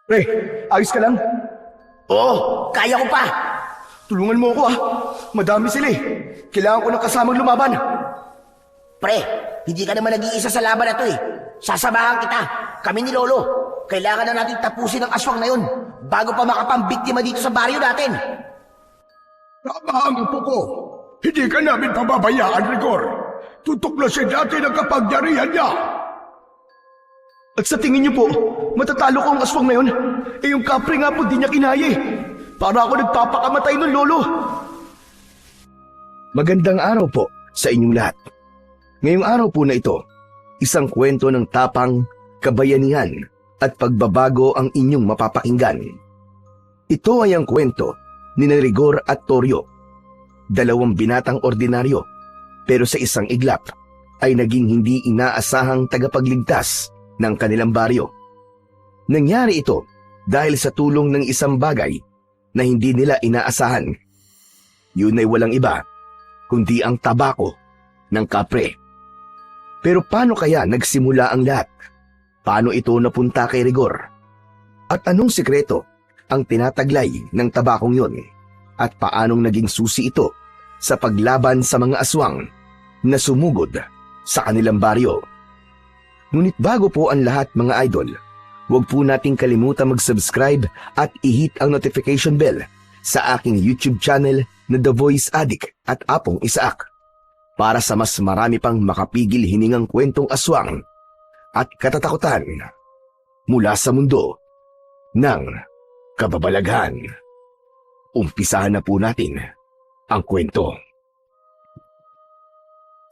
Pre, ayos ka lang? Oo, kaya ko pa. Tulungan mo ako Madami sila eh. Kailangan ko ng kasamang lumaban. Pre, hindi ka naman nag-iisa sa laban na to eh. Sasamahan kita. Kami ni Lolo. Kailangan na natin tapusin ang aswang na yun bago pa makapambiktima dito sa baryo natin. Tama ang upo ko. Hindi ka namin pababayaan, Rigor. Tutuklasin natin ang kapangyarihan niya. At sa tingin niyo po, matatalo ko ang aswang na yun? Eh yung kapre nga po di niya kinaya eh. Para ako nagpapakamatay nun, Lolo. Magandang araw po sa inyong lahat. Ngayong araw po na ito, isang kwento ng tapang, kabayanihan at pagbabago ang inyong mapapakinggan. Ito ay ang kwento ni Rigor at Torio, dalawang binatang ordinaryo, pero sa isang iglap ay naging hindi inaasahang tagapagligtas ng kanilang baryo. Nangyari ito dahil sa tulong ng isang bagay na hindi nila inaasahan. Yun ay walang iba kundi ang tabako ng kapre. Pero paano kaya nagsimula ang lahat? Paano ito napunta kay Rigor? At anong sikreto ang tinataglay ng tabakong yun? At paanong naging susi ito sa paglaban sa mga aswang na sumugod sa kanilang baryo? Ngunit bago po ang lahat mga idol, huwag po nating kalimutan mag-subscribe at i-hit ang notification bell sa aking YouTube channel na The Voice Addict at Apong Isaak para sa mas marami pang makapigil hiningang kwentong aswang at katatakutan mula sa mundo ng kababalaghan. Umpisahan na po natin ang kwento.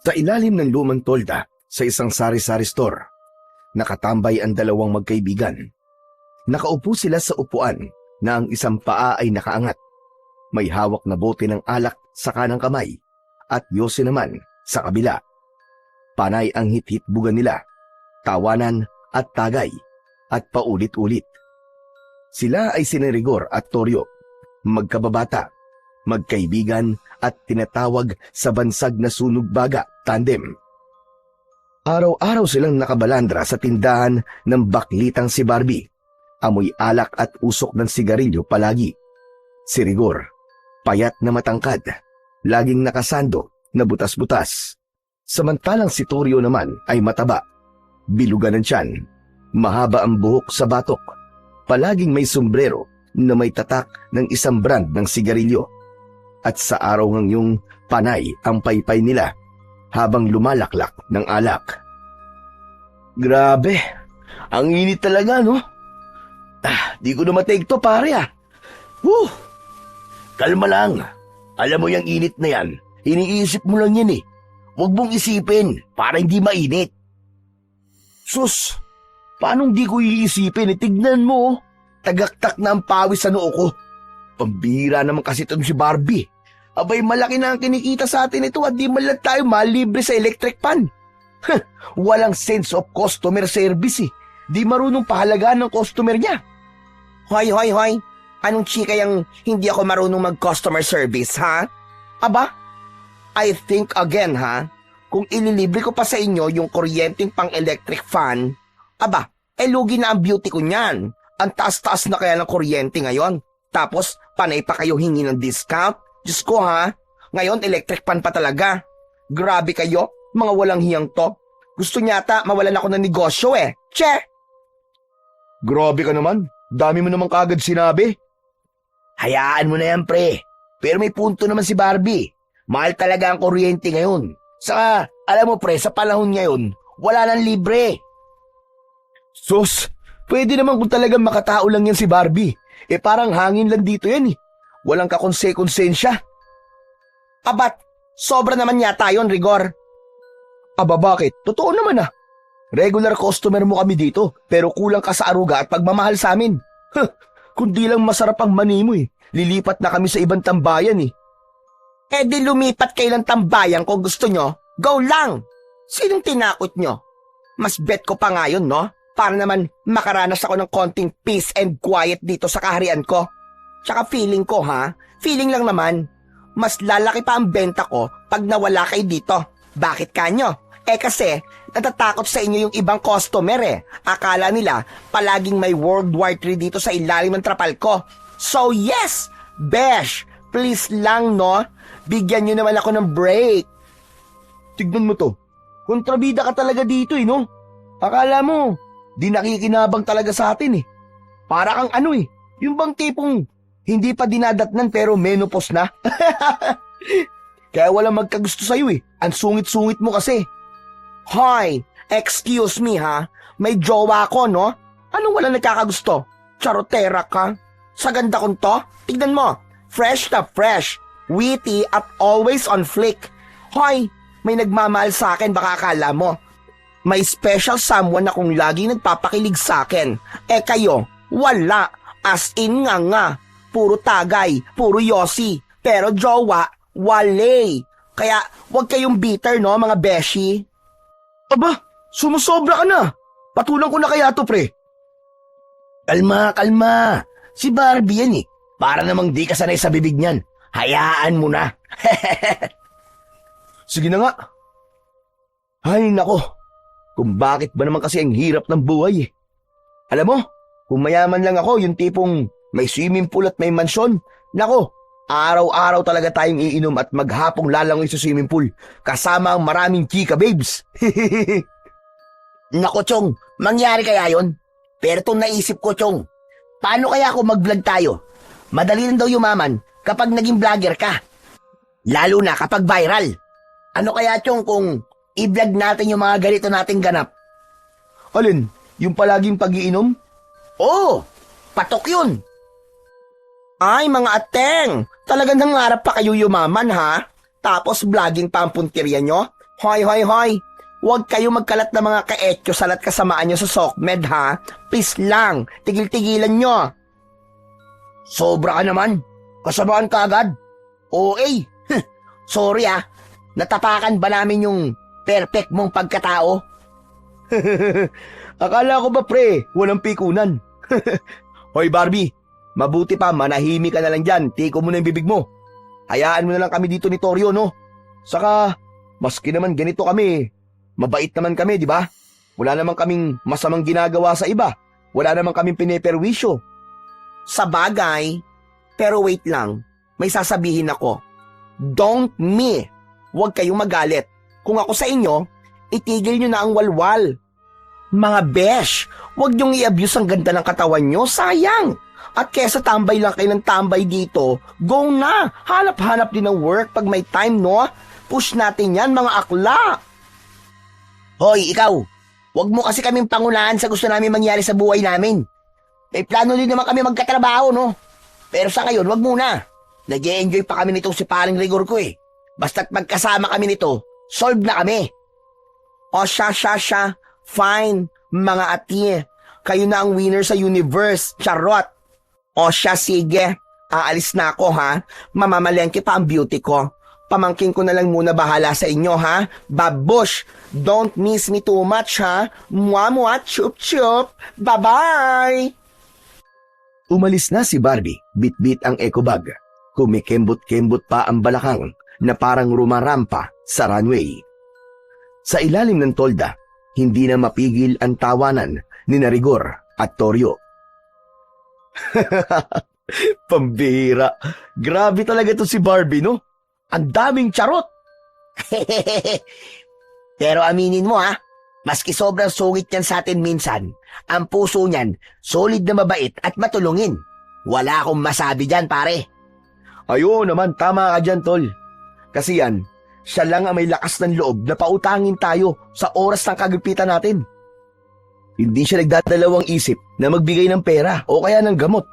Sa ilalim ng lumang tolda sa isang sari-sari store, nakatambay ang dalawang magkaibigan. Nakaupo sila sa upuan na ang isang paa ay nakaangat. May hawak na bote ng alak sa kanang kamay at yose naman sa kabila. Panay ang hit-hitbugan nila, tawanan at tagay at paulit-ulit. Sila ay sina Rigor at Torio, magkababata, magkaibigan at tinatawag sa bansag na sunog baga tandem. Araw-araw silang nakabalandra sa tindahan ng baklitang si Barbie. Amoy alak at usok ng sigarilyo palagi. Si Rigor, payat na matangkad, laging nakasando na butas-butas. Samantalang si Torio naman ay mataba, bilugan ng tiyan, mahaba ang buhok sa batok, palaging may sombrero na may tatak ng isang brand ng sigarilyo. At sa araw ng yung panay ang paypay nila habang lumalaklak ng alak. Grabe, ang init talaga, no? Di ko na matake to, pare Woo! Kalma lang. Alam mo yung init na yan, iniisip mo lang yan eh. Huwag mong isipin para hindi mainit. Sus, paano di ko iisipin? Tignan mo, tagaktak na ang pawis sa noo ko. Pambihira naman kasi itong si Barbie. Abay, malaki na ang kinikita sa atin ito at di man lang tayo malibre sa electric pan. Walang sense of customer service eh. Di marunong pahalagaan ng customer niya. Hoy. Anong chika yung hindi ako marunong mag-customer service, ha? Aba, I think again, ha? Kung ililibre ko pa sa inyo yung kuryenteng pang-electric fan, aba, lugi na ang beauty ko niyan. Ang taas-taas na kaya ng kuryente ngayon. Tapos, panay pa kayo hingi ng discount? Diyos ko, ha? Ngayon, electric fan pa talaga. Grabe kayo, mga walang hiyang to. Gusto nyata mawalan ako ng negosyo eh. Che! Grabe ka naman, dami mo naman kaagad sinabi. Hayaan mo na yan, pre. Pero may punto naman si Barbie. Mahal talaga ang kuryente ngayon. Saka, alam mo pre, sa panahon ngayon, wala nang libre. Sus, pwede naman kung talagang makatao lang yan si Barbie. Parang hangin lang dito yan eh. Walang kakonse-konsensya. Abat, sobra naman yata yun, Rigor. Aba bakit? Totoo naman Regular customer mo kami dito, pero kulang ka sa aruga at pagmamahal sa amin. Kundi lang masarap ang mani mo lilipat na kami sa ibang tambayan Di lumipat kayo ng tambayan kung gusto nyo. Go lang! Sinong tinakot nyo? Mas bet ko pa nga yun, no? Para naman makaranas ako ng konting peace and quiet dito sa kaharian ko. Tsaka feeling ko, feeling lang naman, mas lalaki pa ang benta ko pag nawala kayo dito. Bakit kanyo? Kasi, natatakot sa inyo yung ibang customer Akala nila, palaging may World War III dito sa ilalim ng trapal ko. So yes, besh, please lang no, bigyan nyo naman ako ng break. Tignan mo to. Kontrabida ka talaga dito no? Akala mo, di nakikinabang talaga sa atin Para kang yung bang tipong hindi pa dinadatnan pero menopause na. Kaya walang magkagusto sa'yo Ang sungit-sungit mo kasi. Hoy, excuse me ha, may jowa ko no? Anong wala nagkakagusto? Charotera ka? Sa ganda kong to, tignan mo, fresh na fresh, witty at always on flick. Hoy, may nagmamahal sa akin baka akala mo. May special someone na kung lagi nagpapakilig sa akin. Kayo, wala. As in nga. Puro tagay, puro yosi. Pero jowa, wale. Kaya wag kayong bitter no mga beshi. Aba, sumusobra ka na. Patulang ko na kaya to, pre. Kalma. Si Barbie yan Para namang di ka sanay sa bibig niyan. Hayaan mo na. Sige na nga. Ay, nako. Kung bakit ba naman kasi ang hirap ng buhay Alam mo, kung mayaman lang ako, yung tipong may swimming pool at may mansyon, nako, araw-araw talaga tayong iinom at maghapong lalangoy sa swimming pool kasama ang maraming chika babes. Nako, Chong, mangyari kaya yon? Pero itong naisip ko, Chong, paano kaya kung mag-vlog tayo? Madali rin daw yumaman kapag naging vlogger ka. Lalo na kapag viral. Ano kaya, Chong, kung i-vlog natin yung mga ganito nating ganap? Alin, yung palaging pag-iinom? Oo, patok yun. Ay, mga ateng, talagang nangarap pa kayo yumaman ha? Tapos vlogging pa ang puntirya nyo? Hoy. Huwag kayo magkalat ng mga kaetyo salat kasamaan nyo sa SOCMED ha? Please lang, tigil-tigilan nyo. Sobra ka naman. Kasamaan ka agad. OA, sorry natapakan ba namin yung perfect mong pagkatao? Akala ko ba pre, walang pikunan. Hoy Barbie, mabuti pa manahimik ka na lang dyan. Tiko mo na yung bibig mo. Hayaan mo na lang kami dito ni Torio no? Saka, maski naman ganito kami, mabait naman kami, di ba? Wala naman kaming masamang ginagawa sa iba. Wala naman kaming pineperwisyo. Sa bagay, pero wait lang, may sasabihin ako. Don't me. Huwag kayong magalit. Kung ako sa inyo, itigil nyo na ang walwal. Mga besh, huwag nyong i-abuse ang ganda ng katawan nyo, sayang. At kesa tambay lang kayo ng tambay dito, go na, hanap-hanap din ng work pag may time no? Push natin yan mga akla. Hoy, ikaw, huwag mo kasi kaming pangunahan sa gusto namin mangyari sa buhay namin. May plano din naman kami magkatrabaho no? Pero sa ngayon, wag muna. Nag-e-enjoy pa kami nitong si paring rigor ko Basta't magkasama kami nito, solve na kami. O siya. Fine, mga ati. Kayo na ang winner sa universe, charot. O siya, sige. Aalis na ako ha. Mamamalengke pa ang beauty ko. Pamangkin ko na lang muna bahala sa inyo ha. Babush, don't miss me too much ha. Mua, chup. Bye-bye. Umalis na si Barbie, bit-bit ang eco bag. Kumikembot-kembot pa ang balakang na parang rumarampa sa runway. Sa ilalim ng tolda, hindi na mapigil ang tawanan ni Rigor at Torio. Pambihira. Grabe talaga to si Barbie, no? Ang daming charot. Pero aminin mo maski sobrang sungit yan sa atin minsan, ang puso niyan, solid na mabait at matulungin. Wala akong masabi dyan, pare. Ayo naman, tama ka dyan, tol. Kasi yan, siya lang ang may lakas ng loob na pautangin tayo sa oras ng kagipitan natin. Hindi siya nagdadalawang isip na magbigay ng pera o kaya ng gamot.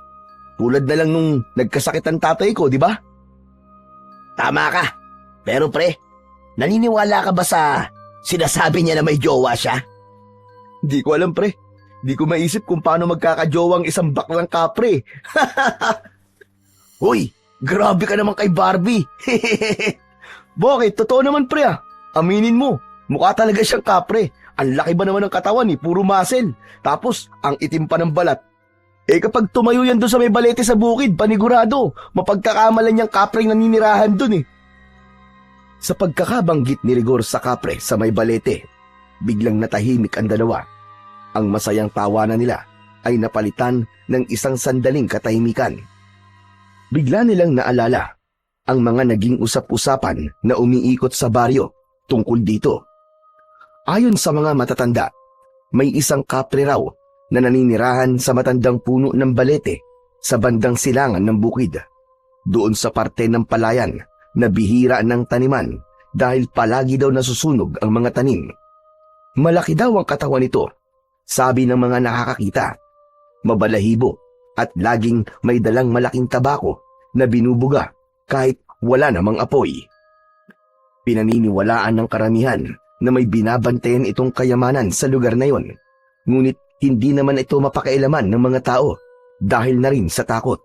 Tulad na lang nung nagkasakit ang tatay ko, di ba? Tama ka. Pero pre, naniniwala ka ba sa sinasabi niya na may jowa siya? Di ko alam, pre. Di ko maisip kung paano magkakajowang isang baklang kapre. Hoy, grabe ka naman kay Barbie. Bakit? Totoo naman, pre Aminin mo, mukha talaga siyang kapre. Ang laki ba naman ng katawan puro muscle. Tapos, ang itim pa ng balat. Kapag tumayo yan doon sa may balete sa bukid, panigurado, mapagkakamalan niyang kapreng naninirahan doon Sa pagkakabanggit ni Rigor sa kapre sa may balete, Biglang natahimik ang dalawa. Ang masayang tawanan nila ay napalitan ng isang sandaling katahimikan. Bigla nilang naalala ang mga naging usap-usapan na umiikot sa baryo tungkol dito. Ayon sa mga matatanda, may isang kapre raw na naninirahan sa matandang puno ng balete sa bandang silangan ng bukid. Doon sa parte ng palayan na bihira ng taniman dahil palagi daw nasusunog ang mga tanim. Malaki daw ang katawan nito, sabi ng mga nakakakita. Mabalahibo at laging may dalang malaking tabako na binubuga kahit wala namang apoy. Pinaniniwalaan ng karamihan na may binabantayan itong kayamanan sa lugar na yon. Ngunit hindi naman ito mapakailaman ng mga tao dahil na rin sa takot.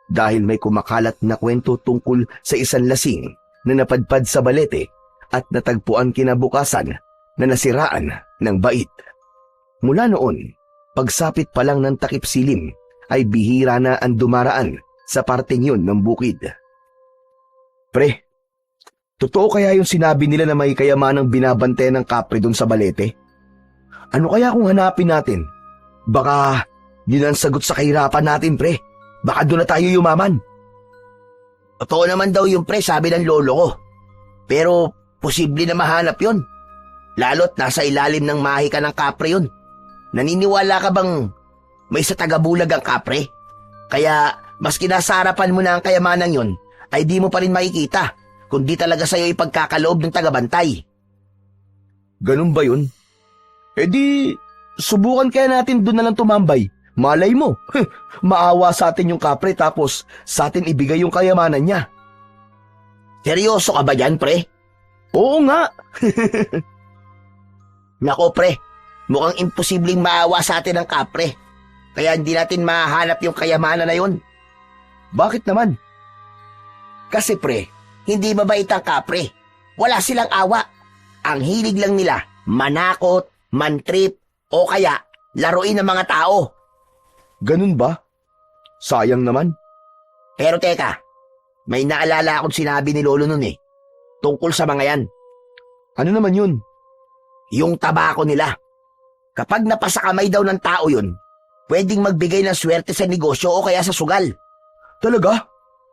Dahil may kumakalat na kwento tungkol sa isang lasing na napadpad sa balete at natagpuan kinabukasan na nasiraan ng bait. Mula noon, pagsapit pa lang ng takip silim ay bihira na ang dumaraan sa parteng yun ng bukid. Pre, totoo kaya yung sinabi nila na may kayamanang binabantayan ng kapre doon sa balete? Ano kaya kung hanapin natin? Baka yun ang sagot sa kahirapan natin, pre. Baka doon na tayo yumaman. Totoo naman daw yung pre, sabi ng lolo ko. Pero posible na mahanap yun. Lalo't nasa ilalim ng mahika ng kapre yun. Naniniwala ka bang may sa tagabulag ang kapre? Kaya mas kinasarapan mo na ang kayamanang yun, ay di mo pa rin makikita kung di talaga sa'yo ipagkakaloob ng tagabantay. Ganun ba yun? Eh di, subukan kaya natin doon na lang tumambay. Malay mo, maawa sa atin yung kapre tapos sa atin ibigay yung kayamanan niya. Seryoso ka ba dyan, pre? Oo nga. Nako, pre, mukhang imposibleng maawa sa atin ang kapre. Kaya hindi natin mahanap yung kayamanan na yun. Bakit naman? Kasi pre, hindi mabait ang kapre. Wala silang awa. Ang hilig lang nila, manakot, mantrip, o kaya laruin ng mga tao. Ganun ba? Sayang naman. Pero teka, may naalala akong sinabi ni Lolo nun tungkol sa mga yan. Ano naman yun? Yung tabako nila. Kapag napasakamay daw ng tao yun, pwedeng magbigay ng swerte sa negosyo o kaya sa sugal. Talaga?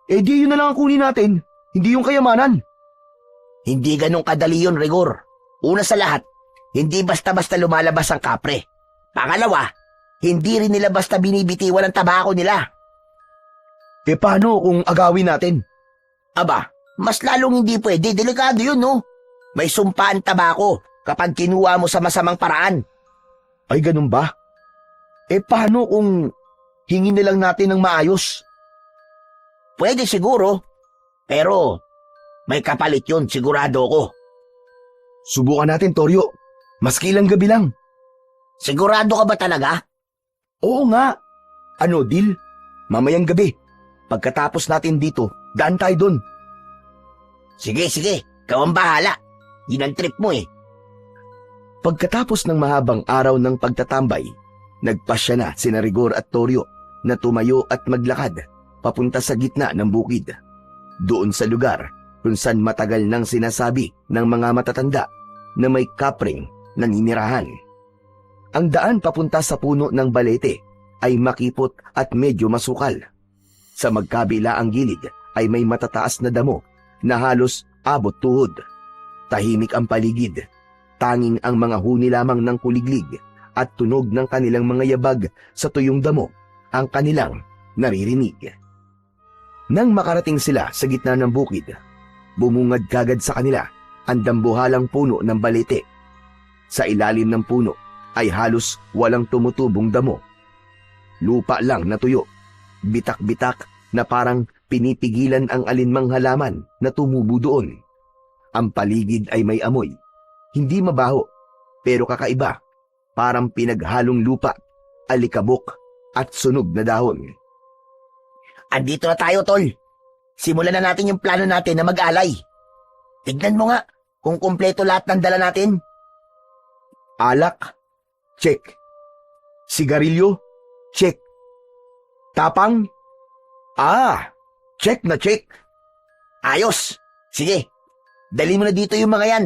Eh di yun na lang ang kunin natin, hindi yung kayamanan. Hindi ganun kadali yun, Rigor. Una sa lahat, hindi basta-basta lumalabas ang kapre. Pangalawa, hindi rin nila basta binibitiwan ang tabako nila. Eh paano kung agawin natin? Aba, mas lalong hindi pwede. Delikado yun, no? May sumpa ang tabako kapag kinuha mo sa masamang paraan. Ay ganun ba? Eh paano kung hingin nilang natin ng maayos? Pwede siguro, pero may kapalit yun, sigurado ko. Subukan natin, Toryo. Maski ilang gabi lang. Sigurado ka ba talaga? Oo nga. Ano, deal? Mamayang gabi. Pagkatapos natin dito, daan tayo dun. Sige, ikaw ang bahala. Yun ang trip mo . Pagkatapos ng mahabang araw ng pagtatambay, nagpasya na sina Rigor at Toryo na tumayo at maglakad papunta sa gitna ng bukid. Doon sa lugar kung saan matagal nang sinasabi ng mga matatanda na may kapring naninirahan. Ang daan papunta sa puno ng balete ay makipot at medyo masukal. Sa magkabila ang gilid ay may matataas na damo na halos abot tuhod. Tahimik ang paligid. Tanging ang mga huni lamang ng kuliglig at tunog ng kanilang mga yabag sa tuyong damo ang kanilang naririnig. Nang makarating sila sa gitna ng bukid, bumungad kagad sa kanila ang dambuhalang puno ng balete. Sa ilalim ng puno ay halos walang tumutubong damo. Lupa lang na tuyo, bitak-bitak na parang pinipigilan ang alinmang halaman na tumubo doon. Ang paligid ay may amoy, hindi mabaho, pero kakaiba, parang pinaghalong lupa, alikabok at sunog na dahon. Andito na tayo, Tol. Simulan na natin yung plano natin na mag-alay. Tignan mo nga kung kumpleto lahat ng dala natin. Alak? Check. Sigarilyo? Check. Tapang? Check na check. Ayos. Sige, dali mo na dito yung mga yan.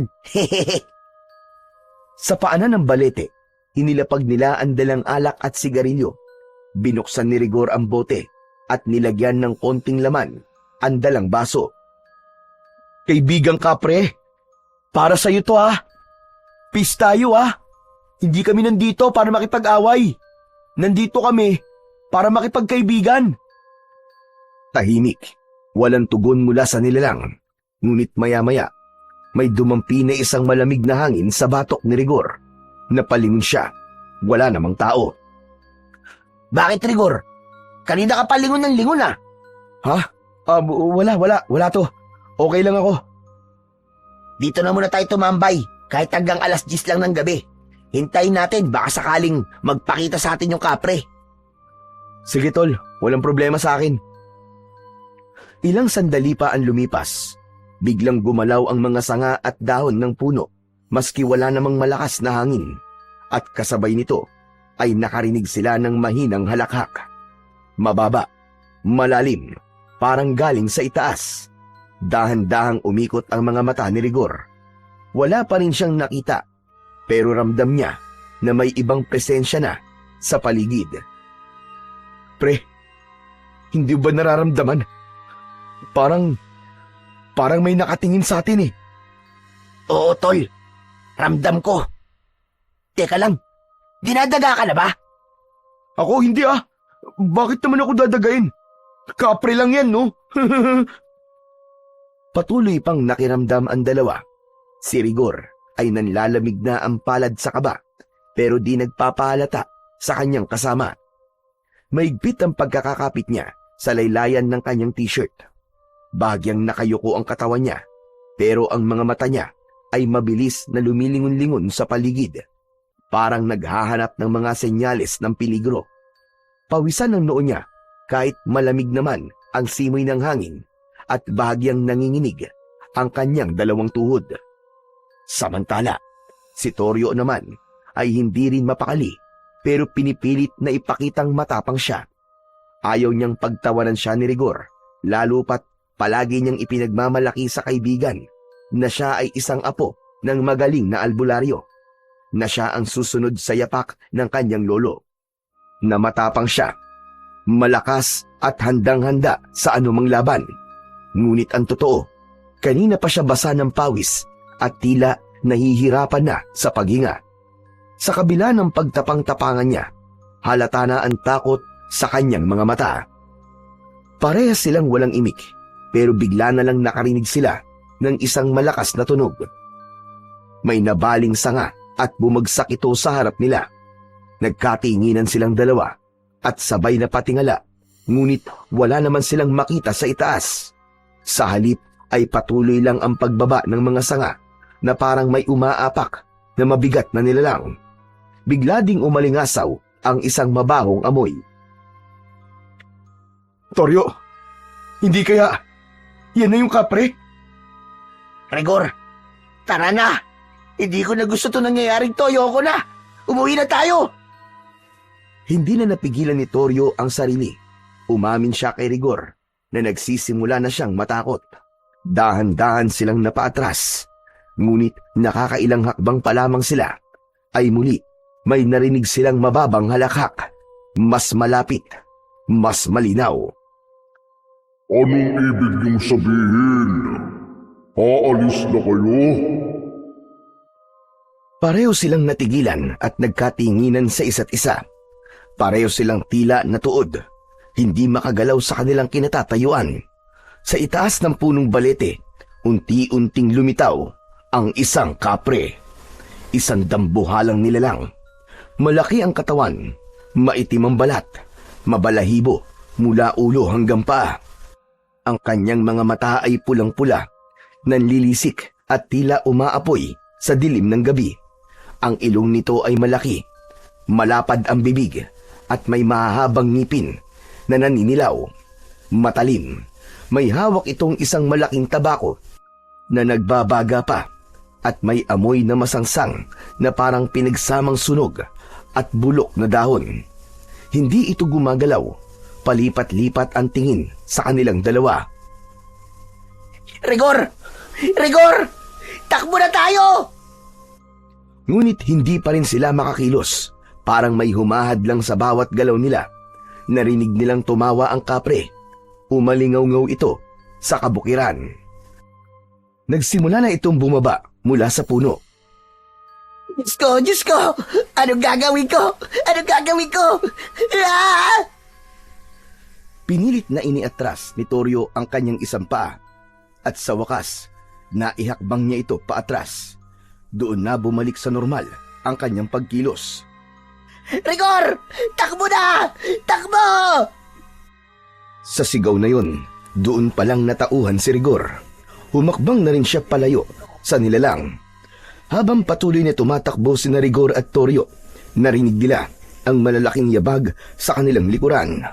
Sa paanan ng balete, inilapag nila ang dalang alak at sigarilyo. Binuksan ni Rigor ang bote at nilagyan ng konting laman ang dalang baso. Kaibigang kapre, para sa'yo to ha. Peace tayo ha. Hindi kami nandito para makipag-away. Nandito kami para makipagkaibigan. Tahimik, walang tugon mula sa nilalang. Ngunit maya-maya, may dumampi na isang malamig na hangin sa batok ni Rigor. Napalingon siya. Wala namang tao. Bakit, Rigor? Kanina ka pa lingon ng lingon ah. Ha? Wala to. Okay lang ako. Dito na muna tayo tumambay, kahit hanggang 10:00 lang ng gabi. Hintayin natin, baka sakaling magpakita sa atin yung kapre. Sige tol, walang problema sa akin. Ilang sandali pa ang lumipas. Biglang gumalaw ang mga sanga at dahon ng puno, maski wala namang malakas na hangin. At kasabay nito ay nakarinig sila ng mahinang halakhak. Mababa, malalim, parang galing sa itaas. Dahan-dahang umikot ang mga mata ni Rigor. Wala pa rin siyang nakita, pero ramdam niya na may ibang presensya na sa paligid. Pre, hindi ba nararamdaman? Parang may nakatingin sa atin eh. Oo, tol. Ramdam ko. Teka lang, dinadaga ka na ba? Ako hindi ah. Bakit naman ako dadagain? Kapre lang yan, no? Patuloy pang nakiramdam ang dalawa. Si Rigor ay nanlalamig na ang palad sa kaba, pero di nagpapahalata sa kanyang kasama. Maigpit ang pagkakakapit niya sa laylayan ng kanyang t-shirt. Bahagyang nakayuko ang katawan niya, pero ang mga mata niya ay mabilis na lumilingon-lingon sa paligid. Parang naghahanap ng mga senyales ng peligro. Pawisan ang noo niya kahit malamig naman ang simoy ng hangin at bahagyang nanginginig ang kanyang dalawang tuhod. Samantala, si Toryo naman ay hindi rin mapakali pero pinipilit na ipakitang matapang siya. Ayaw niyang pagtawanan siya ni Rigor, lalo pat palagi niyang ipinagmamalaki sa kaibigan na siya ay isang apo ng magaling na albularyo, na siya ang susunod sa yapak ng kanyang lolo, na matapang siya, malakas at handang-handa sa anumang laban. Ngunit ang totoo, kanina pa siya basa ng pawis at tila nahihirapan na sa paghinga. Sa kabila ng pagtapang-tapangan niya, halata na ang takot sa kanyang mga mata. Parehas silang walang imik, pero bigla na lang nakarinig sila ng isang malakas na tunog. May nabaling sanga at bumagsak ito sa harap nila. Nagkatinginan silang dalawa at sabay na patingala, ngunit wala naman silang makita sa itaas. Sa halip ay patuloy lang ang pagbaba ng mga sanga na parang may umaapak na mabigat na nilalang. Bigla ding umalingasaw ang isang mabahong amoy. Toryo, hindi kaya yan na yung kapre? Rigor, tara na. Hindi ko na gusto itong nangyayaring to. Ayoko na. Umuwi na tayo. Hindi na napigilan ni Toryo ang sarili. Umamin siya kay Rigor na nagsisimula na siyang matakot. Dahan-dahan silang napaatras. Ngunit nakakailang hakbang pa lamang sila, ay muli may narinig silang mababang halakhak. Mas malapit, mas malinaw. Anong ibig niyong sabihin? Aalis na kayo? Pareho silang natigilan at nagkatinginan sa isa't isa. Pareho silang tila natuod, hindi makagalaw sa kanilang kinatatayuan. Sa itaas ng punong balete, unti-unting lumitaw ang isang kapre. Isang dambuhalang nilalang. Malaki ang katawan, maitim ang balat, mabalahibo mula ulo hanggang paa. Ang kanyang mga mata ay pulang-pula, nanlilisik at tila umaapoy sa dilim ng gabi. Ang ilong nito ay malaki, malapad ang bibig at may mahahabang ngipin na naninilaw. Matalim, may hawak itong isang malaking tabako na nagbabaga pa at may amoy na masangsang na parang pinagsamang sunog at bulok na dahon. Hindi ito gumagalaw, palipat-lipat ang tingin sa kanilang dalawa. Rigor! Rigor! Takbo na tayo! Ngunit hindi pa rin sila makakilos. Parang may humahad lang sa bawat galaw nila. Narinig nilang tumawa ang kapre. Umalingaw-ngaw ito sa kabukiran. Nagsimula na itong bumaba mula sa puno. Diyos ko! Anong gagawin ko? Anong gagawin ko? Ah! Pinilit na iniatras ni Toryo ang kanyang isang paa. At sa wakas, naihakbang niya ito paatras. Doon na bumalik sa normal ang kanyang pagkilos. Rigor! Takbo na! Takbo! Sa sigaw na yun, doon palang natauhan si Rigor. Humakbang na rin siya palayo sa nilalang. Habang patuloy na tumatakbo sina Rigor at Toryo, narinig nila ang malalaking yabag sa kanilang likuran.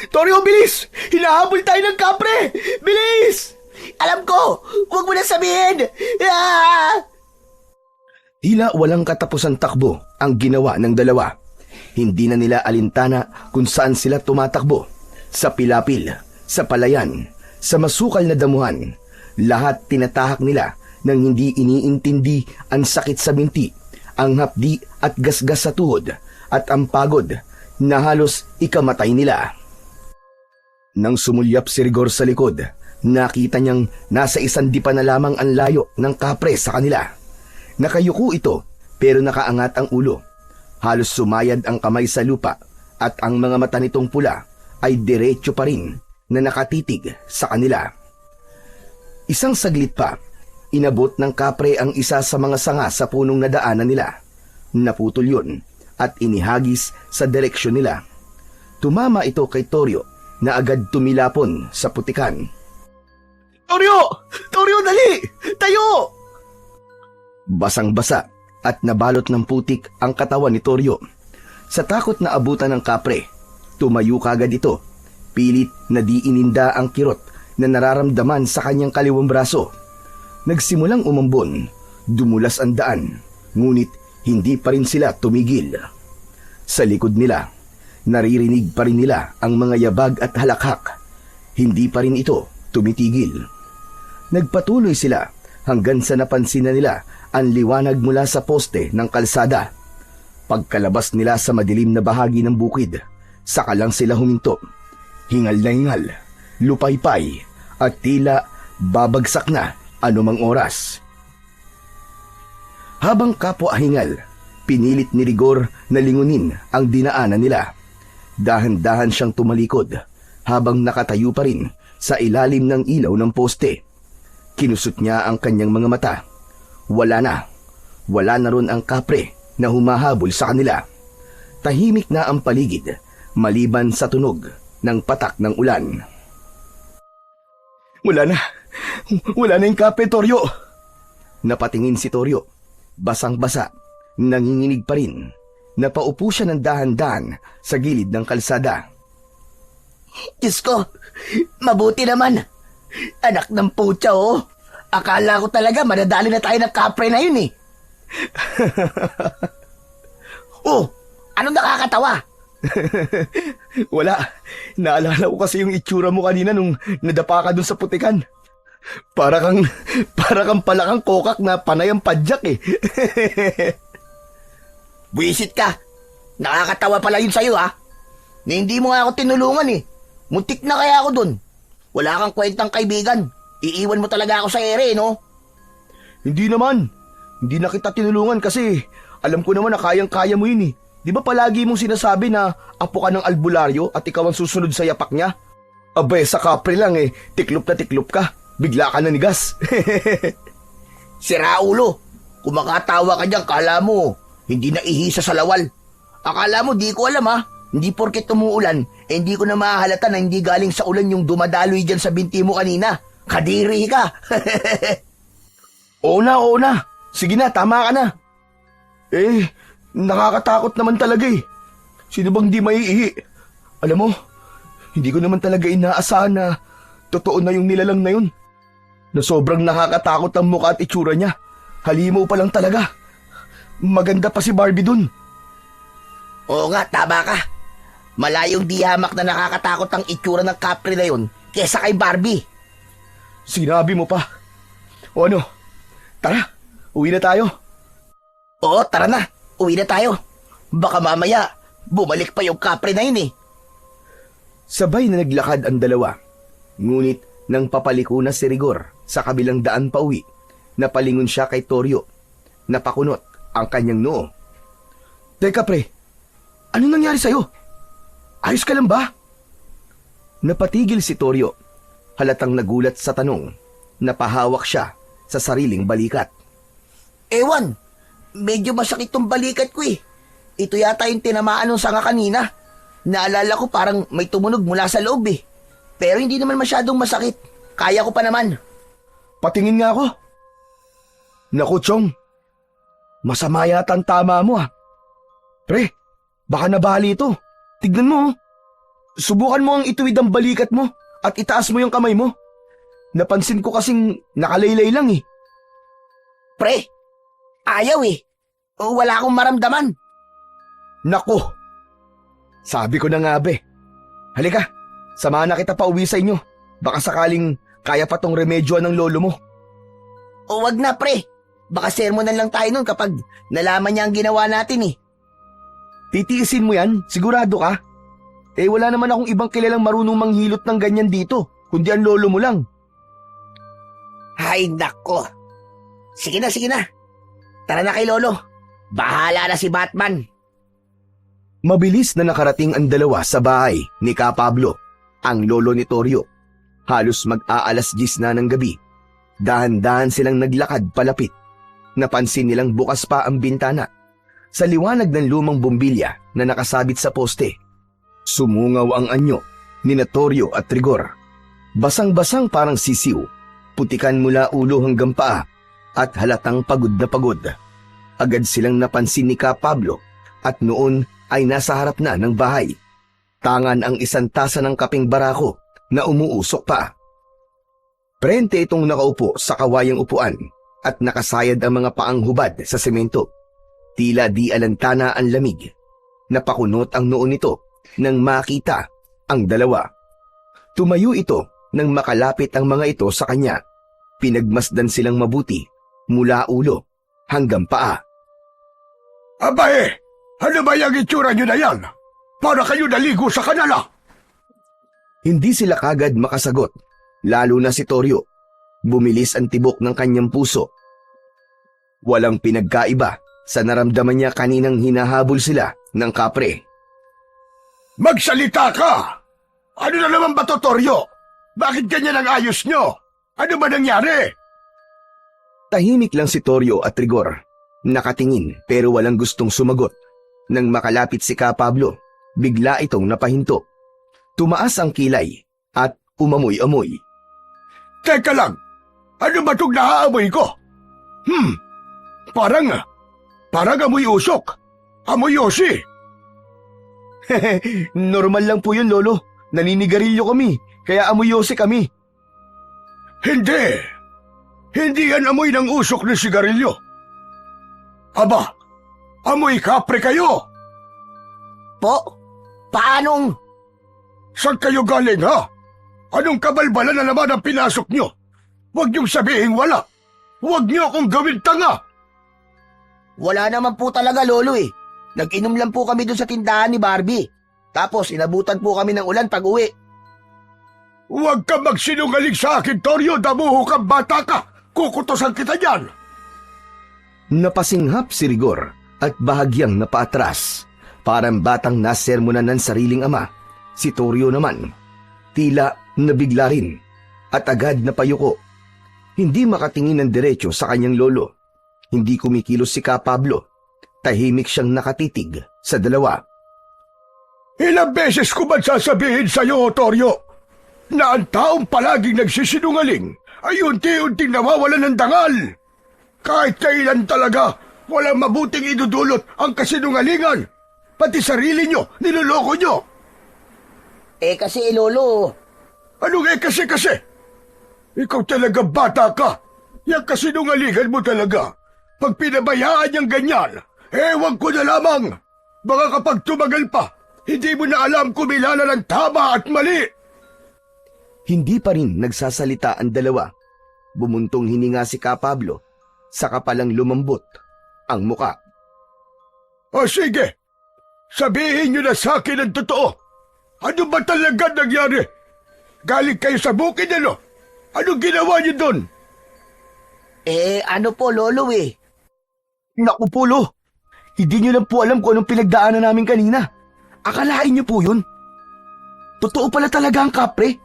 Toryo, bilis! Hinahabol tayo ng kapre! Bilis! Alam ko! Huwag mo na sabihin! Ah! Tila walang katapusan takbo ang ginawa ng dalawa. Hindi na nila alintana kung saan sila tumatakbo. Sa pilapil, sa palayan, sa masukal na damuhan, lahat tinatahak nila nang hindi iniintindi ang sakit sa binti, ang hapdi at gasgas sa tuhod, at ang pagod na halos ikamatay nila. Nang sumulyap si Rigor sa likod, nakita niyang nasa isang dipa na lamang ang layo ng kapre sa kanila. Nakayuko ito pero nakaangat ang ulo. Halos sumayad ang kamay sa lupa at ang mga mata nitong pula ay diretso pa rin na nakatitig sa kanila. Isang saglit pa, inabot ng kapre ang isa sa mga sanga sa punong nadaanan nila. Naputol yun at inihagis sa direksyon nila. Tumama ito kay Toryo na agad tumilapon sa putikan. Toryo! Toryo, dali! Tayo! Basang-basa at nabalot ng putik ang katawan ni Toryo. Sa takot na abutan ng kapre, tumayo kagad ito. Pilit na di ininda ang kirot na nararamdaman sa kanyang kaliwang braso. Nagsimulang umambon, dumulas ang daan, ngunit hindi pa rin sila tumigil. Sa likod nila, naririnig pa rin nila ang mga yabag at halakhak. Hindi pa rin ito tumitigil. Nagpatuloy sila hanggang sa napansin na nila ang liwanag mula sa poste ng kalsada. Pagkalabas nila sa madilim na bahagi ng bukid, saka lang sila huminto. Hingal na hingal, lupaypay, at tila babagsak na anumang oras. Habang kapwa hingal, pinilit ni Rigor na lingunin ang dinaanan nila. Dahan-dahan siyang tumalikod habang nakatayo pa rin sa ilalim ng ilaw ng poste. Kinusot niya ang kanyang mga mata. Wala na ron ang kapre na humahabol sa kanila. Tahimik na ang paligid, maliban sa tunog ng patak ng ulan. Wala na yung kapre, Toryo. Napatingin si Toryo, basang-basa, nanginginig pa rin. Napaupo siya ng dahan-dahan sa gilid ng kalsada. Diyos ko! Mabuti naman! Anak ng putya, oh! Akala ko talaga madadali na tayo ng kapre na yun eh. Oh, anong nakakatawa? Wala. Naalala ko kasi yung itsura mo kanina nung nadapa ka dun sa putikan. Para kang palakang kokak na panay ang padyak eh. Buisit ka. Nakakatawa pala yun sa'yo ha. Na hindi mo nga ako tinulungan eh. Muntik na kaya ako dun. Wala kang kwentang kaibigan. Iiwan mo talaga ako sa ere, no? Hindi naman. Hindi na kita tinulungan kasi alam ko naman na kayang-kaya mo yun eh. Di ba palagi mong sinasabi na apo ka ng albularyo at ikaw ang susunod sa yapak niya? Abay, sa kapre lang eh. Tiklop na tiklop ka. Bigla ka nanigas. Sira ulo. Kung makatawa ka dyan, kala mo hindi na ihisa sa lawal. Akala mo di ko alam ha. Hindi porket tumuulan, hindi ko na mahahalata na hindi galing sa ulan yung dumadaloy dyan sa binti mo kanina. Kadiri ka. Oo na. Sige na, tama ka na. Nakakatakot naman talaga eh. Sino bang di maiihi? Alam mo, hindi ko naman talaga inaasahan na totoo na yung nilalang na yun. Na sobrang nakakatakot ang mukha at itsura niya. Halimaw pa lang talaga. Maganda pa si Barbie dun. Oo nga, tama ka. Malayong di hamak na nakakatakot ang itsura ng kapre na yun kesa kay Barbie. Sinabi mo pa. O ano, tara, uwi na tayo. Oo, tara na. Uwi na tayo. Baka mamaya, bumalik pa yung kapre na yun eh. Sabay na naglakad ang dalawa. Ngunit nang papaliko na si Rigor sa kabilang daan pa uwi, napalingon siya kay Toryo. Napakunot ang kanyang noo. Teka pre, ano nangyari sa'yo? Ayos ka lang ba? Napatigil si Toryo. Halatang nagulat sa tanong. Napahawak siya sa sariling balikat. Ewan, medyo masakit tong balikat ko eh. Ito yata yung tinamaan ng sanga kanina. Naalala ko parang may tumunog mula sa loob eh. Pero hindi naman masyadong masakit. Kaya ko pa naman. Patingin nga ako. Naku, Chong. Masama yata ang tama mo ah. Pre, baka nabali ito. Tignan mo. Subukan mo ang ituwid ang balikat mo at itaas mo yung kamay mo. Napansin ko kasing nakalaylay lang eh. Pre, ayaw eh. Wala akong maramdaman. Naku. Sabi ko na nga be. Halika, samahan na kita pa uwi sa inyo. Baka sakaling kaya pa tong remedyoan ng lolo mo. O wag na pre. Baka sermonan lang tayo nun kapag nalaman niya ang ginawa natin eh. Titiisin mo yan? Sigurado ka? Eh wala naman akong ibang kilalang marunong manghilot ng ganyan dito, kundi ang lolo mo lang. Ay nako. Sige na, sige na. Tara na kay lolo. Bahala na si Batman. Mabilis na nakarating ang dalawa sa bahay ni Ka Pablo, ang lolo ni Toryo. Halos mag-aalas 10 na ng gabi. Dahan-dahan silang naglakad palapit. Napansin nilang bukas pa ang bintana. Sa liwanag ng lumang bombilya na nakasabit sa poste, sumungaw ang anyo ni Toryo at Rigor. Basang-basang parang sisiw, putikan mula ulo hanggang paa at halatang pagod na pagod. Agad silang napansin ni Ka Pablo at noon ay nasa harap na ng bahay. Tangan ang isang tasa ng kaping barako na umuusok pa. Prente itong nakaupo sa kawayang upuan at nakasayad ang mga paang hubad sa semento. Tila di alantana ang lamig. Napakunot ang noo nito nang makita ang dalawa. Tumayo ito nang makalapit ang mga ito sa kanya. Pinagmasdan silang mabuti mula ulo hanggang paa. Abae, ano ba yung itsura nyo na yan? Para kayo naligo sa kanala. Hindi sila kagad makasagot, lalo na si Toryo. Bumilis ang tibok ng kanyang puso. Walang pinagkaiba sa naramdaman niya kaninang hinahabol sila ng kapre. Magsalita ka! Ano na naman ba to, Toryo? Bakit ganyan ang ayos nyo? Ano ba nangyari? Tahimik lang si Toryo at Rigor. Nakatingin pero walang gustong sumagot. Nang makalapit si Ka Pablo, bigla itong napahinto. Tumaas ang kilay at umamoy-amoy. Teka lang, ano ba itong naaamoy ko? Parang amoy usok. Amoy yosi. Normal lang po yun, lolo. Naninigarilyo kami, kaya amoyose kami. Hindi yan amoy ng usok ng sigarilyo. Aba, amoy kapre kayo. Po, paanong? Saan kayo galing, ha? Anong kabalbalan na naman ang pinasok nyo? Huwag niyong sabihin wala. Huwag niyo akong gawin tanga. Wala naman po talaga lolo eh. Nag-inom lang po kami doon sa tindahan ni Barbie. Tapos inabutan po kami ng ulan pag uwi. Huwag ka magsinungaling sa akin, Toryo. Damuho kang bata ka. Kukutosan kita dyan. Napasinghap si Rigor at bahagyang napaatras. Parang batang nasermonan ng sariling ama. Si Toryo naman, tila nabigla rin at agad napayuko. Hindi makatingin ng diretso sa kanyang lolo. Hindi kumikilos si Ka Pablo. Tahimik siyang nakatitig sa dalawa. Ilang beses ko ba sasabihin sa'yo, Toryo, na ang taong palaging nagsisinungaling ay unti-unting nawawalan ng dangal. Kahit kailan talaga, walang mabuting idudulot ang kasinungalingan. Pati sarili nyo, niloloko nyo. Kasi lolo. Anong kasi? Ikaw talaga bata ka. Yang kasinungalingan mo talaga. Pag pinabayaan niyang ganyan, ewan ko na lamang. Baka kapag tumagal pa, hindi mo na alam kumilala ng tama at mali. Hindi pa rin nagsasalita ang dalawa. Bumuntong hininga si Ka Pablo, saka palang lumambot ang muka. O sige, sabihin niyo na sa akin ang totoo. Ano ba talaga nangyari? Galing kayo sa bukid, ano? Anong ginawa niyo doon? Ano po, Lolo eh. Naku po, Lo. Hindi niyo lang po alam kung anong pinagdaanan namin kanina. Akalain niyo po yun. Totoo pala talaga ang kapre.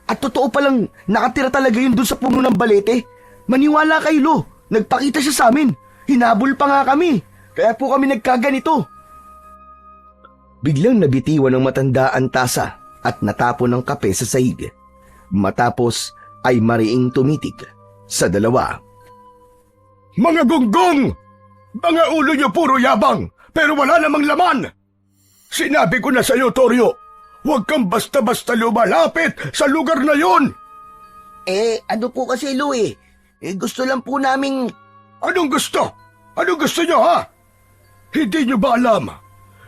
At totoo palang nakatira talaga yun dun sa puno ng balete. Maniwala kayo, Lo. Nagpakita siya sa amin. Hinabol pa nga kami. Kaya po kami nagkaganito. Biglang nabitiwan ng matanda ang tasa at natapon ng kape sa sahig. Matapos ay mariing tumitig sa dalawa. Mga gunggong! Mga ulo niyo puro yabang, pero wala namang laman! Sinabi ko na sa iyo, Toryo, huwag kang basta-basta lumalapit sa lugar na yon! Ano po kasi, Lo eh. Gusto lang po naming... Anong gusto? Anong gusto niyo, ha? Hindi niyo ba alam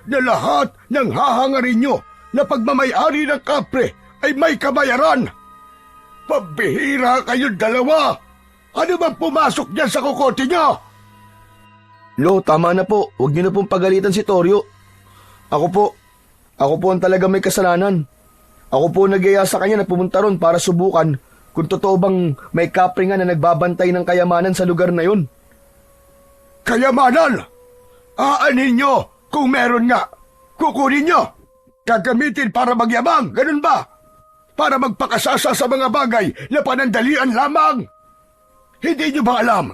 na lahat ng hahangarin niyo na pagmamayari ng kapre ay may kabayaran? Pabihira kayong dalawa! Ano bang pumasok niyan sa kokote niyo? Lo, tama na po. Huwag niyo na pong pagalitan si Toryo. Ako po ang talaga may kasalanan. Ako po nag-iya sa kanya na pumunta ron para subukan kung totoo bang may kapre nga na nagbabantay ng kayamanan sa lugar na yun. Kayamanan! Aanin niyo kung meron nga. Kukunin niyo. Gagamitin para magyabang, ganun ba? Para magpakasasa sa mga bagay na panandalian lamang. Hindi niyo ba alam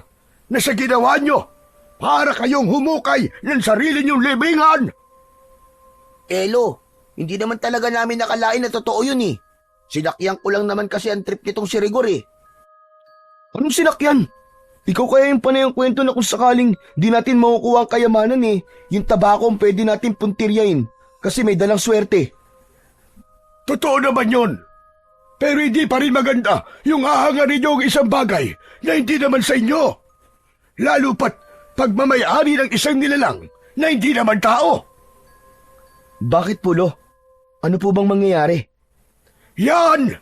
na sa ginawa niyo, para kayong humukay ng sarili niyong libingan? Lo, hindi naman talaga namin nakalain na totoo yun eh. Sinakyan ko lang naman kasi ang trip nitong si Rigor eh. Anong sinakyan? Ikaw kaya yung panay ang kwento na kung sakaling di natin makukuha ang kayamanan yung tabako ang pwede natin puntiryain kasi may dalang swerte. Totoo naman yun. Pero hindi pa rin maganda yung hahangarin niyo ang isang bagay na hindi naman sa inyo. Lalo pat pagmamayari ng isang nilalang na hindi naman tao. Bakit po, Lo? Ano po bang mangyayari? Yan!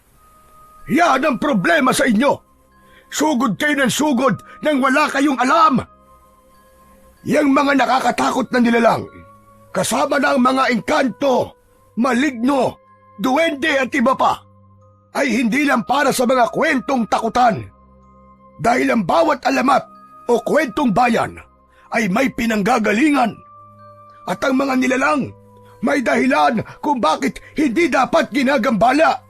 Yan ang problema sa inyo. Sugod kayo ng sugod nang wala kayong alam. Yang mga nakakatakot na nilalang, kasama ng mga engkanto, maligno, duwende at iba pa, ay hindi lang para sa mga kwentong takutan. Dahil ang bawat alamat o kwentong bayan ay may pinanggagalingan. At ang mga nilalang may dahilan kung bakit hindi dapat ginagambala.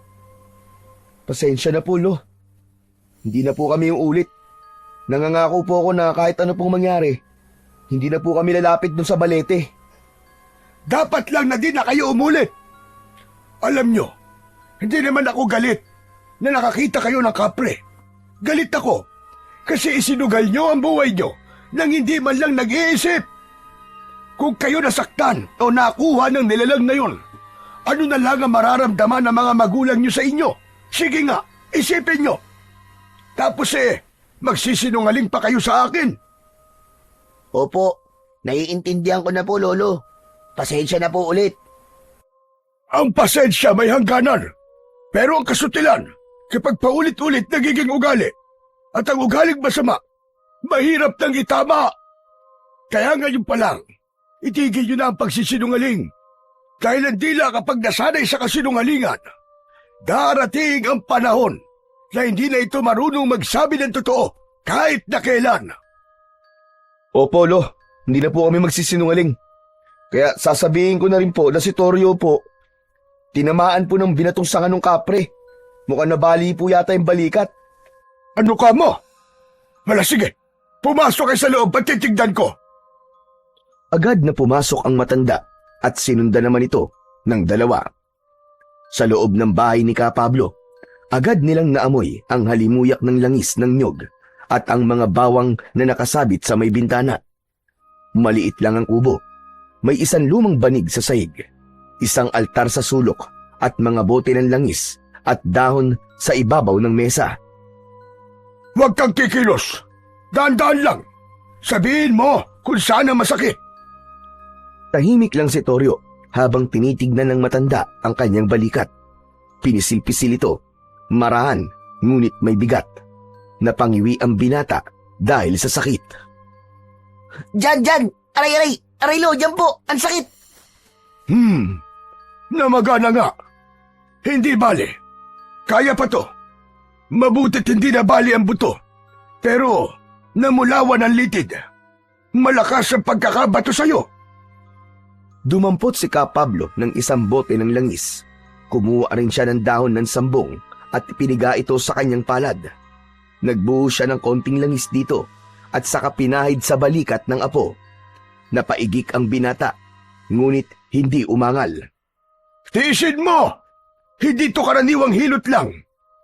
Pasensya na po, Lo. Hindi na po kami yung ulit. Nangangako po ako na kahit ano pong mangyari, hindi na po kami lalapit dun sa balete. Dapat lang na di na kayo umulit. Alam nyo, hindi naman ako galit na nakakita kayo ng kapre. Galit ako kasi isinugal nyo ang buhay nyo nang hindi man lang nag-iisip. Kung kayo nasaktan o nakuha ng nilalang na yun, ano na lang ang mararamdaman ng mga magulang nyo sa inyo? Sige nga, isipin nyo. Tapos magsisinungaling pa kayo sa akin. Opo, naiintindihan ko na po, Lolo. Pasensya na po ulit. Ang pasensya may hangganan. Pero ang kasutilan, kapag paulit-ulit nagiging ugali, at ang ugaling masama, mahirap nang itama. Kaya ngayon pa lang, itigil nyo na ang pagsisinungaling. Dahil ang dila kapag nasanay sa kasinungalingan, darating ang panahon na hindi na ito marunong magsabi ng totoo kahit na kailan. Opo, Lo. Hindi na po kami magsisinungaling. Kaya sasabihin ko na rin po na si Toryo po, tinamaan po ng binatong sanga ng kapre. Mukhang nabali po yata yung balikat. Ano ka mo? Wala, sige. Pumasok kayo sa loob at titignan ko. Agad na pumasok ang matanda at sinundan naman ito ng dalawa. Sa loob ng bahay ni Ka Pablo, agad nilang naamoy ang halimuyak ng langis ng nyog at ang mga bawang na nakasabit sa may bintana. Maliit lang ang kubo. May isang lumang banig sa sahig, isang altar sa sulok at mga bote ng langis at dahon sa ibabaw ng mesa. Huwag kang kikilos. Daan-daan lang. Sabihin mo kung saan ang masakit. Tahimik lang si Toryo habang tinitignan ng matanda ang kanyang balikat. Pinisil-pisil ito, marahan, ngunit may bigat. Napangiwi ang binata dahil sa sakit. Diyan! Aray! Aray lo, dyan po. Ang sakit. Namaga na nga. Hindi bali. Kaya pa to. Mabuti't hindi na bali ang buto. Pero, namulawan ang litid. Malakas ang pagkakabato sa'yo. Dumampot si Ka Pablo ng isang bote ng langis. Kumuha rin siya ng dahon ng sambong at piniga ito sa kanyang palad. Nagbuo siya ng konting langis dito at saka pinahid sa balikat ng apo. Napaigik ang binata, ngunit hindi umangal. Tiisin mo! Hindi to karaniwang hilot lang.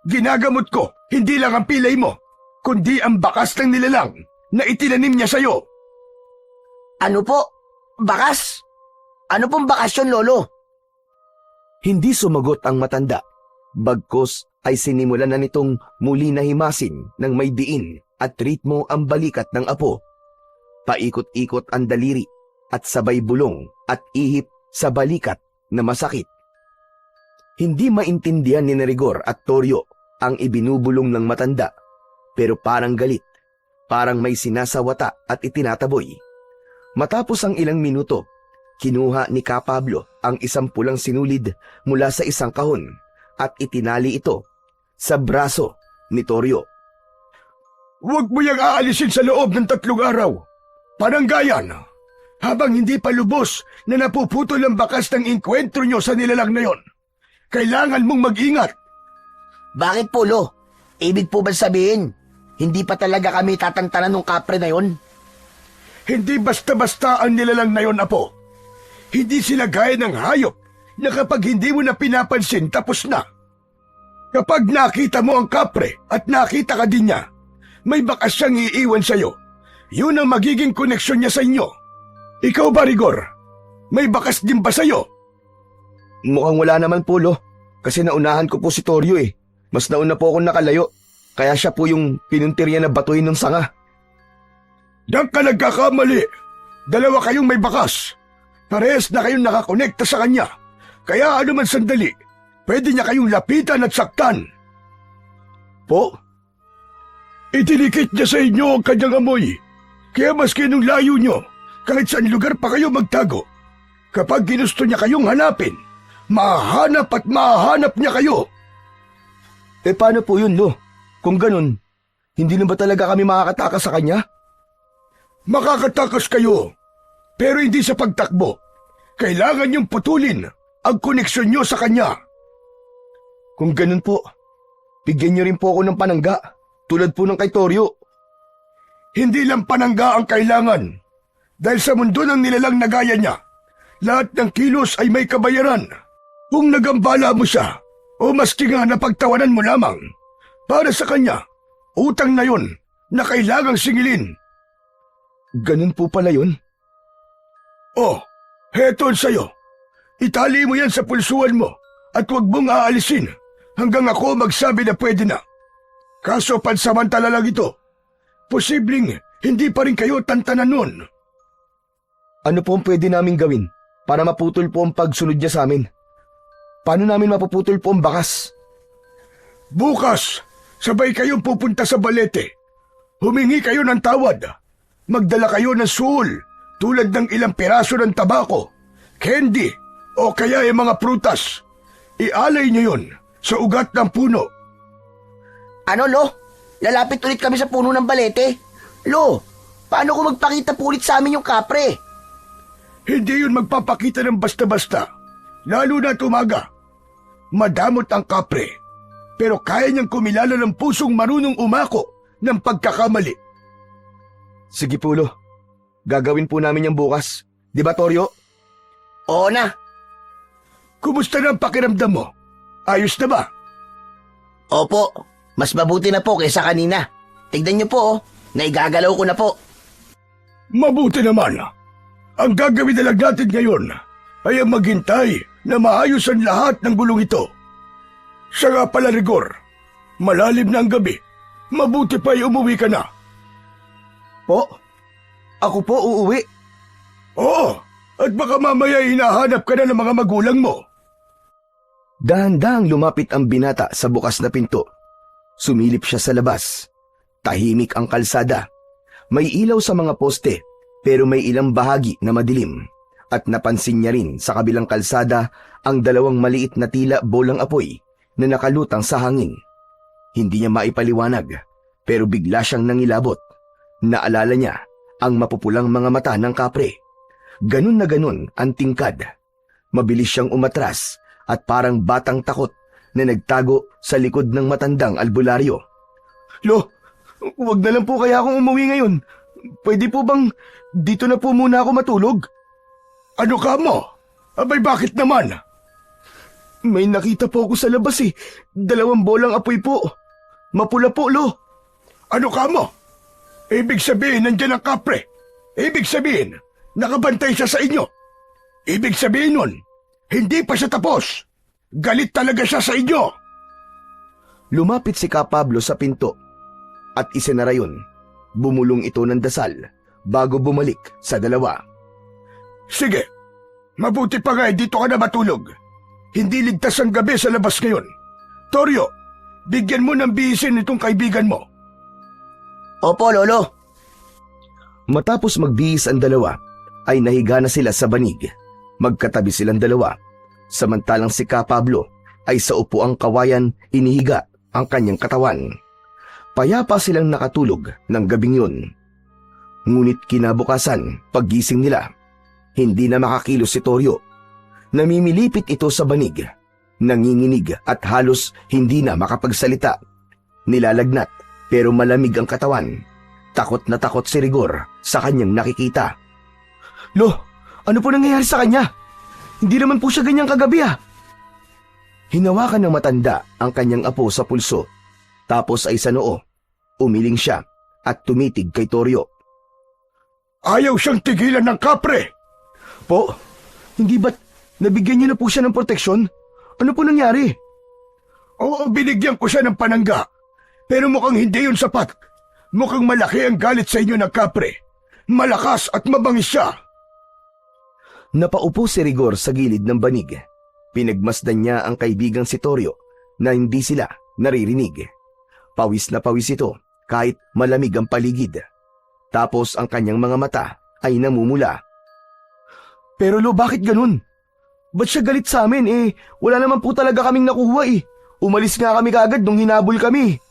Ginagamot ko, hindi lang ang pilay mo, kundi ang bakas ng nilalang na itinanim niya sa'yo. Ano po? Bakas? Ano pong bakasyon, Lolo? Hindi sumagot ang matanda. Bagkus ay sinimulan na nitong muli na himasin ng may diin at ritmo ang balikat ng apo. Paikot-ikot ang daliri at sabay bulong at ihip sa balikat na masakit. Hindi maintindihan ni Rigor at Toryo ang ibinubulong ng matanda, pero parang galit, parang may sinasawata at itinataboy. Matapos ang ilang minuto, kinuha ni Ka Pablo ang isang pulang sinulid mula sa isang kahon at itinali ito sa braso ni Toryo. Huwag mo yang aalisin sa loob ng 3 araw. Pananggayan, habang hindi pa lubos na napuputol ang bakas ng inkwentro nyo sa nilalang na yon. Kailangan mong mag-ingat. Bakit po, Lo? Ibig po ba sabihin, hindi pa talaga kami tatantanan ng kapre na yon? Hindi basta-basta ang nilalang na yon, Apo. Hindi sila gaya ng hayop na kapag hindi mo na pinapansin, tapos na. Kapag nakita mo ang kapre at nakita ka din niya, may bakas siyang iiwan sa'yo. Yun ang magiging koneksyon niya sa inyo. Ikaw ba, Rigor? May bakas din ba sa'yo? Mukhang wala naman po, Lo. Kasi naunahan ko po si Toryo eh. Mas nauna po akong nakalayo. Kaya siya po yung pinuntirya na batuhin ng sanga. Diyan ka nagkakamali. 2 kayong may bakas. Parehas na kayong nakakonekta sa kanya. Kaya ano man sandali, pwede niya kayong lapitan at saktan. Po? Itinikit niya sa inyo ang kanyang amoy. Kaya maski nung layo nyo, kahit saan lugar pa kayo magtago, kapag ginusto niya kayong hanapin, mahanap at mahanap niya kayo. Eh paano po yun, Lo? Kung ganun, hindi na ba talaga kami makakatakas sa kanya? Makakatakas kayo, pero hindi sa pagtakbo. Kailangan niyong putulin ang koneksyon niyo sa kanya. Kung ganun po, bigyan niyo rin po ako ng panangga, tulad po ng kay Toryo. Hindi lang panangga ang kailangan. Dahil sa mundo ng nilalang na gaya niya, lahat ng kilos ay may kabayaran. Kung nagambala mo siya, o maski nga napagtawanan mo lamang, para sa kanya, utang na yon na kailangang singilin. Ganun po pala yun? Oh, heto sa'yo. Itali mo yan sa pulsuan mo at huwag mong aalisin hanggang ako magsabi na pwede na. Kaso pansamantala lang ito. Posibleng hindi pa rin kayo tantanan nun. Ano po ang pwede namin gawin para maputol po ang pagsunod niya sa amin? Paano namin mapuputol po ang bakas? Bukas, sabay kayong pupunta sa balete. Humingi kayo ng tawad. Magdala kayo ng suol tulad ng ilang piraso ng tabako, candy, o kaya yung mga prutas. Ialay niyo yun sa ugat ng puno. Ano, Lo? Lalapit ulit kami sa puno ng balete? Lo, paano kung magpakita po ulit sa amin yung kapre? Hindi yun magpapakita ng basta-basta, lalo na tumaga. Madamot ang kapre, pero kaya niyang kumilala ng pusong marunong umako ng pagkakamali. Sige po, Lo. Gagawin po namin yung bukas. Di ba, Toryo? Oo na. Kumusta na ang pakiramdam mo? Ayos na ba? Opo, mas mabuti na po kaysa kanina. Tignan niyo po, naigagalaw ko na po. Mabuti naman. Ang gagawin na lang natin ngayon ay ang maghintay na maayos ang lahat ng gulong ito. Siya nga pala, Rigor. Malalim na ang gabi. Mabuti pa ay umuwi ka na. Po? Ako po uuwi. Oo, at baka mamaya hinahanap ka na ng mga magulang mo. Dahan-dahang lumapit ang binata sa bukas na pinto. Sumilip siya sa labas. Tahimik ang kalsada. May ilaw sa mga poste, pero may ilang bahagi na madilim at napansin niya rin sa kabilang kalsada ang dalawang maliit na tila bolang apoy na nakalutang sa hangin. Hindi niya maipaliwanag pero bigla siyang nangilabot. Naalala niya ang mapupulang mga mata ng kapre. Ganun na ganun ang tingkad. Mabilis siyang umatras at parang batang takot na nagtago sa likod ng matandang albularyo. Lo, wag na lang po kaya akong umuwi ngayon. Pwede po bang dito na po muna ako matulog? Ano ka mo? Abay bakit naman? May nakita po ako sa labas eh. 2 bolang apoy po. Mapula po, Lo. Ano ka mo? Ibig sabihin nandyan ang kapre. Ibig sabihin, nakabantay siya sa inyo. Ibig sabihin nun, hindi pa siya tapos. Galit talaga siya sa inyo. Lumapit si Ka Pablo sa pinto at isinara yun. Bumulong ito ng dasal bago bumalik sa dalawa. Sige, mabuti pa nga dito ka na matulog. Hindi ligtas ang gabi sa labas ngayon. Toryo, bigyan mo ng bihisin itong kaibigan mo. Opo, Lolo. Matapos magbihis ang dalawa, ay nahiga na sila sa banig. Magkatabi silang dalawa. Samantalang si Ka Pablo ay sa upuang kawayan inihiga ang kanyang katawan. Payapa silang nakatulog ng gabing yun. Ngunit kinabukasan, paggising nila, hindi na makakilos si Toryo. Namimilipit ito sa banig, nanginginig at halos hindi na makapagsalita. Nilalagnat pero malamig ang katawan. Takot na takot si Rigor sa kanyang nakikita. Lo, ano po nangyayari sa kanya? Hindi naman po siya ganyang kagabi ah. Hinawakan ng matanda ang kanyang apo sa pulso. Tapos ay sa noo. Umiling siya at tumitig kay Toryo. Ayaw siyang tigilan ng kapre. Po, hindi ba't nabigyan niyo na po siya ng proteksyon? Ano po nangyari? Oo, binigyan ko siya ng panangga. Pero mukhang hindi yun sapat. Mukhang malaki ang galit sa inyo ng kapre. Malakas at mabangis siya. Napaupo si Rigor sa gilid ng banig. Pinagmasdan niya ang kaibigang si Toryo na hindi sila naririnig. Pawis na pawis ito kahit malamig ang paligid. Tapos ang kanyang mga mata ay namumula. Pero Lo, bakit ganun? Ba't siya galit sa amin eh? Wala naman po talaga kaming nakuha eh. Umalis nga kami kaagad nung hinabol kami.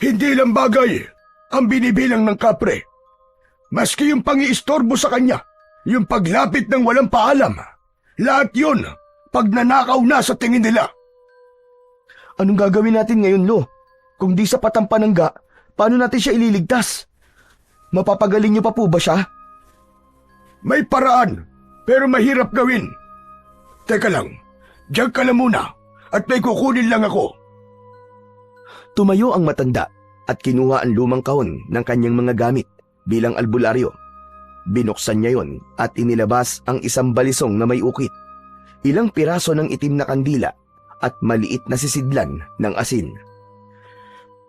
Hindi lang bagay ang binibilang ng kapre. Maski yung pangiistorbo sa kanya, yung paglapit ng walang paalam, lahat yun pagnanakaw na sa tingin nila. Anong gagawin natin ngayon, Lo? Kung di sapat ang panangga, paano natin siya ililigtas? Mapapagaling niyo pa po ba siya? May paraan, pero mahirap gawin. Teka lang, diyan ka na muna at may kukunin lang ako. Tumayo ang matanda at kinuha ang lumang kahon ng kanyang mga gamit bilang albularyo. Binuksan niya yon at inilabas ang isang balisong na may ukit, ilang piraso ng itim na kandila at maliit na sisidlan ng asin.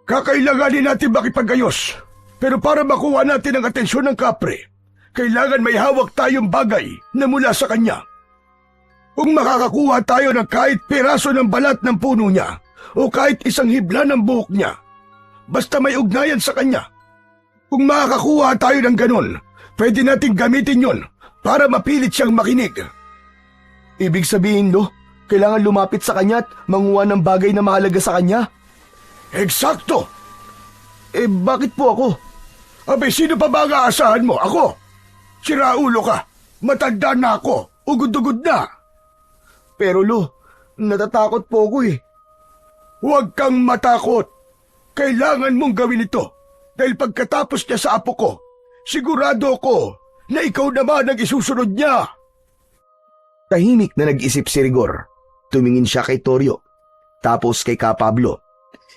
Kakailanganin natin makipagayos, pero para makuha natin ang atensyon ng kapre, kailangan may hawak tayong bagay na mula sa kanya. Kung makakakuha tayo ng kahit piraso ng balat ng puno niya o kahit isang hibla ng buhok niya, basta may ugnayan sa kanya. Kung makakakuha tayo ng ganon, pwede nating gamitin yon para mapilit siyang makinig. Ibig sabihin, Lo, kailangan lumapit sa kanya at manguha ng bagay na mahalaga sa kanya? Eksakto! Eh, bakit po ako? Abay, sino pa ba ang aasahan mo? Ako? Siraulo ka. Matanda na ako. Ugod-ugod na. Pero Lo, natatakot po ako eh. Huwag kang matakot. Kailangan mong gawin ito. Dahil pagkatapos niya sa apo ko, sigurado ko na ikaw naman ang isusunod niya. Tahimik na nag-isip si Rigor. Tumingin siya kay Toryo, tapos kay Ka Pablo.